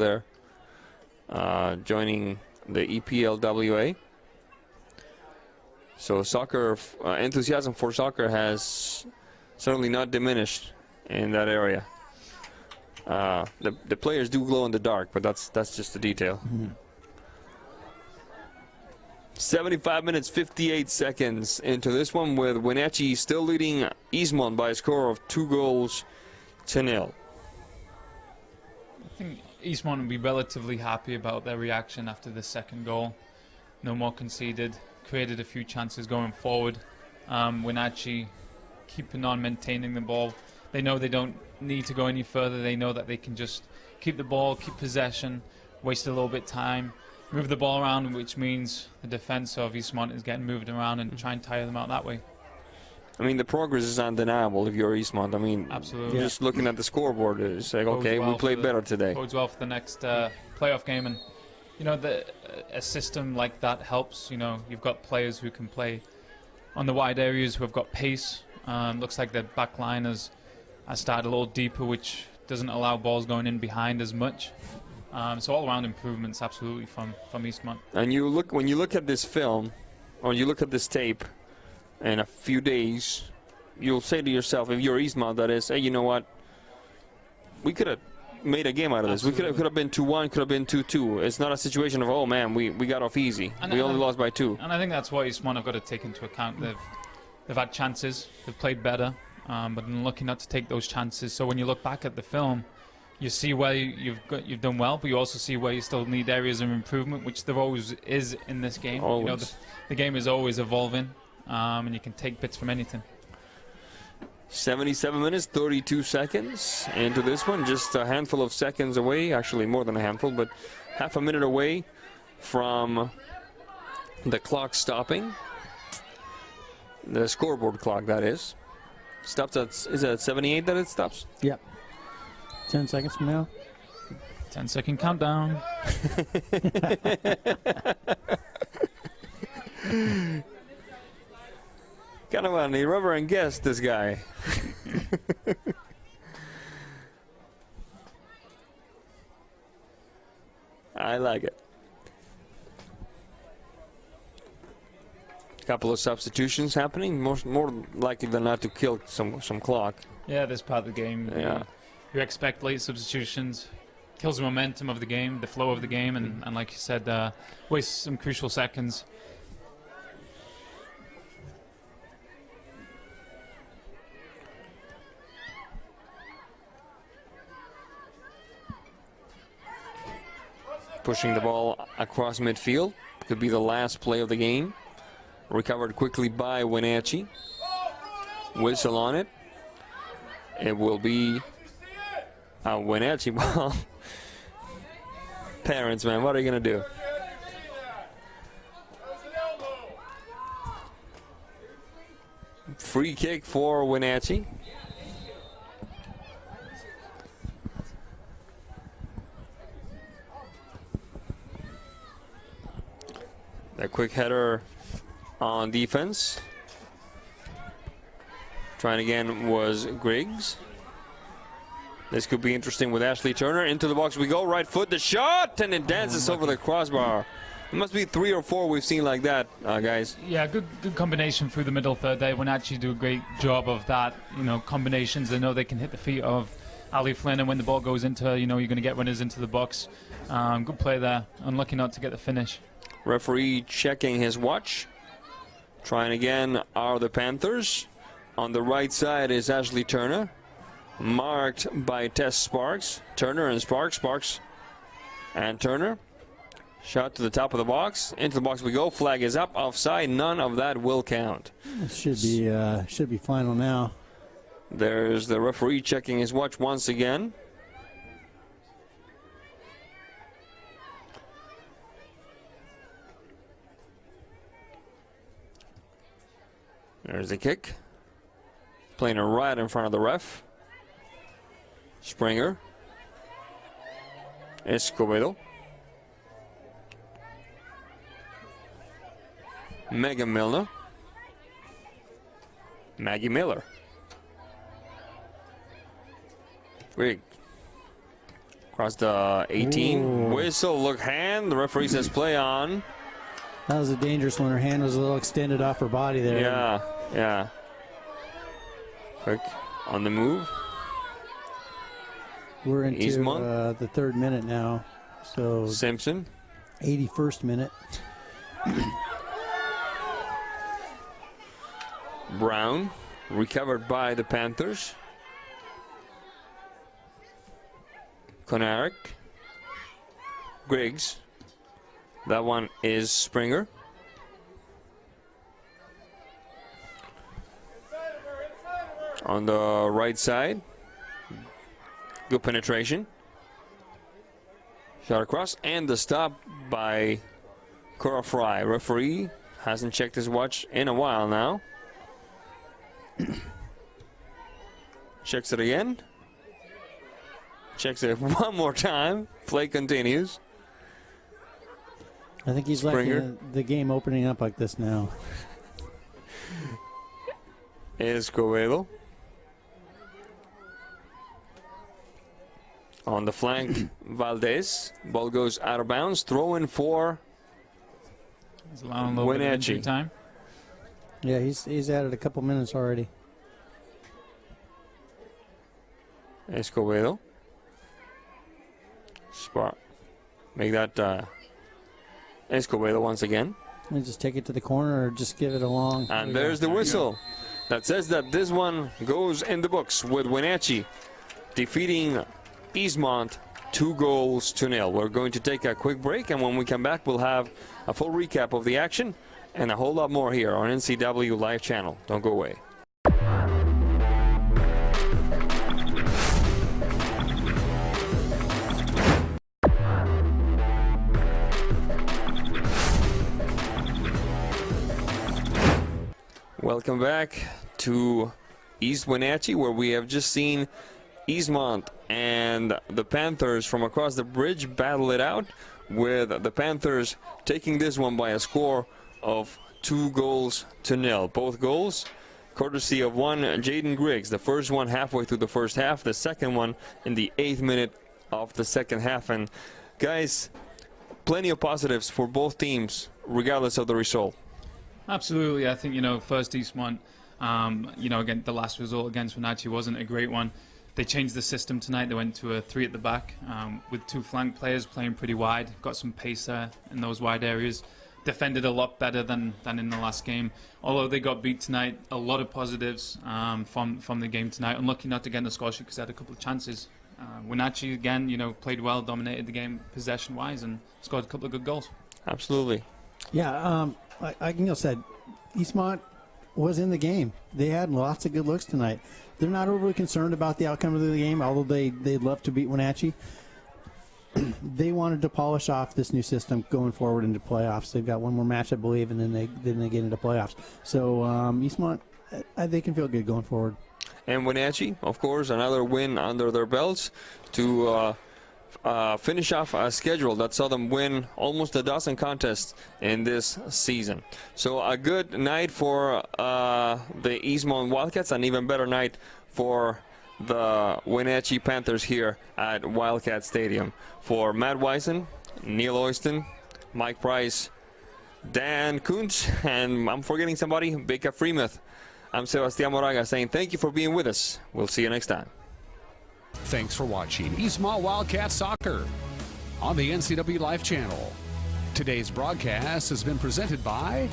there joining the EPLWA. So soccer, enthusiasm for soccer has certainly not diminished in that area. The players do glow in the dark, but that's just a detail. 75 minutes, 58 seconds into this one, with Wenatchee still leading Eastmont by a score of 2-0. I think Eastmont will be relatively happy about their reaction after the second goal. No more conceded. Created a few chances going forward. Wenatchee keeping on maintaining the ball. They know they don't need to go any further. They know that they can just keep the ball, keep possession, waste a little bit of time, move the ball around, which means the defense of Eastmont is getting moved around, and try and tire them out that way. I mean, the progress is undeniable if you're Eastmont. I mean, absolutely. Just looking at the scoreboard, it's like, okay, we played better today. Bodes well for the next playoff game. And you know, a system like that helps. You know, you've got players who can play on the wide areas, who have got pace. Looks like their back line has started a little deeper, which doesn't allow balls going in behind as much. So all-around improvements, absolutely, from Eastmont. And when you look at this film, or you look at this tape, in a few days, you'll say to yourself, if you're Eastmont, that is, hey, you know what? We could have made a game out of this. Absolutely. We could have been 2-1, could have been 2-2. It's not a situation of, oh man, we got off easy. We only lost by 2. And I think that's what Eastmont have got to take into account. They've had chances, they've played better, but they're lucky not to take those chances. So when you look back at the film, you see where you've done well, but you also see where you still need areas of improvement, which there always is in this game. Always. You know, the game is always evolving, and you can take bits from anything. 77 minutes, 32 seconds into this one. Just a handful of seconds away, actually more than a handful, but half a minute away from the clock stopping. The scoreboard clock, that is. Stops at, is it at 78 that it stops? Yep. 10 seconds from now. 10-second countdown. Kind of an irreverent guest, this guy. I like it. Couple of substitutions happening, more likely than not to kill some clock. Yeah, this part of the game. Yeah. You expect late substitutions. kills the momentum of the game, the flow of the game, and like you said, wastes some crucial seconds. Pushing the ball across midfield. Could be the last play of the game. Recovered quickly by Wenatchee. Whistle on it. It will be a Wenatchee ball. Parents, man, what are you going to do? Free kick for Wenatchee. A quick header on defense. Trying again was Griggs. This could be interesting with Ashley Turner. Into the box we go. Right foot, the shot, and it dances over the crossbar. It must be 3 or 4 we've seen like that, guys. Yeah, good combination through the middle third. They would actually do a great job of that. You know, combinations. They know they can hit the feet of Ali Flynn, and when the ball goes into, you know, you're going to get runners into the box. Good play there. Unlucky not to get the finish. Referee checking his watch. Trying again are the Panthers. On the right side is Ashley Turner. Marked by Tess Sparks. Turner and Sparks. Sparks and Turner. Shot to the top of the box. Into the box we go. Flag is up. Offside. None of that will count. It should be final now. There's the referee checking his watch once again. There's the kick. Playing it right in front of the ref. Springer. Escobedo. Megan Milner. Maggie Miller. Griggs. Across the 18. Ooh. Whistle, look, hand. The referee says play on. That was a dangerous one. Her hand was a little extended off her body there. Yeah, yeah. Quick on the move. We're into Eastmont. the 3rd minute now. So Simpson. 81st minute. Brown. Recovered by the Panthers. Konarek. Griggs. That one is Springer. On the right side. Good penetration. Shot across. And the stop by Cora Fry. Referee hasn't checked his watch in a while now. Checks it again. Checks it one more time. Play continues. I think he's liking the game opening up like this now. Escobedo. On the flank, Valdez. Ball goes out of bounds. Throw in for He's allowing a little bit of injury time. Yeah, he's added a couple minutes already. Escobedo. Spot. Make that Escobedo once again. Let me just take it to the corner or just give it a long. And there's the whistle that says that this one goes in the books with Wenatchee defeating Eastmont 2-0. We're going to take a quick break, and when we come back, we'll have a full recap of the action and a whole lot more here on NCW Live Channel. Don't go away. Welcome back to East Wenatchee, where we have just seen Eastmont and the Panthers from across the bridge battle it out, with the Panthers taking this one by a score of 2-0. Both goals courtesy of one Jaden Griggs. The first one halfway through the first half, the second one in the 8th minute of the second half. And guys, plenty of positives for both teams regardless of the result. Absolutely. I think, first Eastmont, again, the last result against Wenatchee wasn't a great one. they changed the system tonight. They went to a 3 at the back with 2 flank players playing pretty wide. Got some pace there in those wide areas. Defended a lot better than in the last game. Although they got beat tonight, a lot of positives from the game tonight. Unlucky not to get in the score sheet because they had a couple of chances. Wenatchee again, played well, dominated the game possession-wise, and scored a couple of good goals. Absolutely. Yeah, like Neil said, Eastmont was in the game. They had lots of good looks tonight. They're not overly concerned about the outcome of the game, although they'd love to beat Wenatchee. They wanted to polish off this new system going forward into playoffs. They've got one more match, I believe, and then they get into playoffs. So Eastmont, they can feel good going forward. And Wenatchee, of course, another win under their belts to finish off a schedule that saw them win almost a dozen contests in this season. So a good night for the Eastmont Wildcats, an even better night for the Wenatchee Panthers here at Wildcat Stadium. For Matt Weisen, Neil Oyston, Mike Price, Dan Kuntz, and I'm forgetting somebody, Becca Freemuth. I'm Sebastián Moraga saying thank you for being with us. We'll see you next time. Thanks for watching Eastmont Wildcat Soccer on the NCW Life Channel. Today's broadcast has been presented by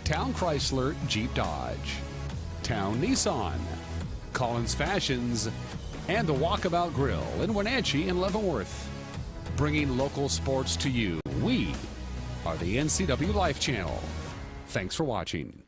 Town Chrysler Jeep Dodge, Town Nissan, Collins Fashions, and the Walkabout Grill in Wenatchee and Leavenworth. Bringing local sports to you, we are the NCW Life Channel. Thanks for watching.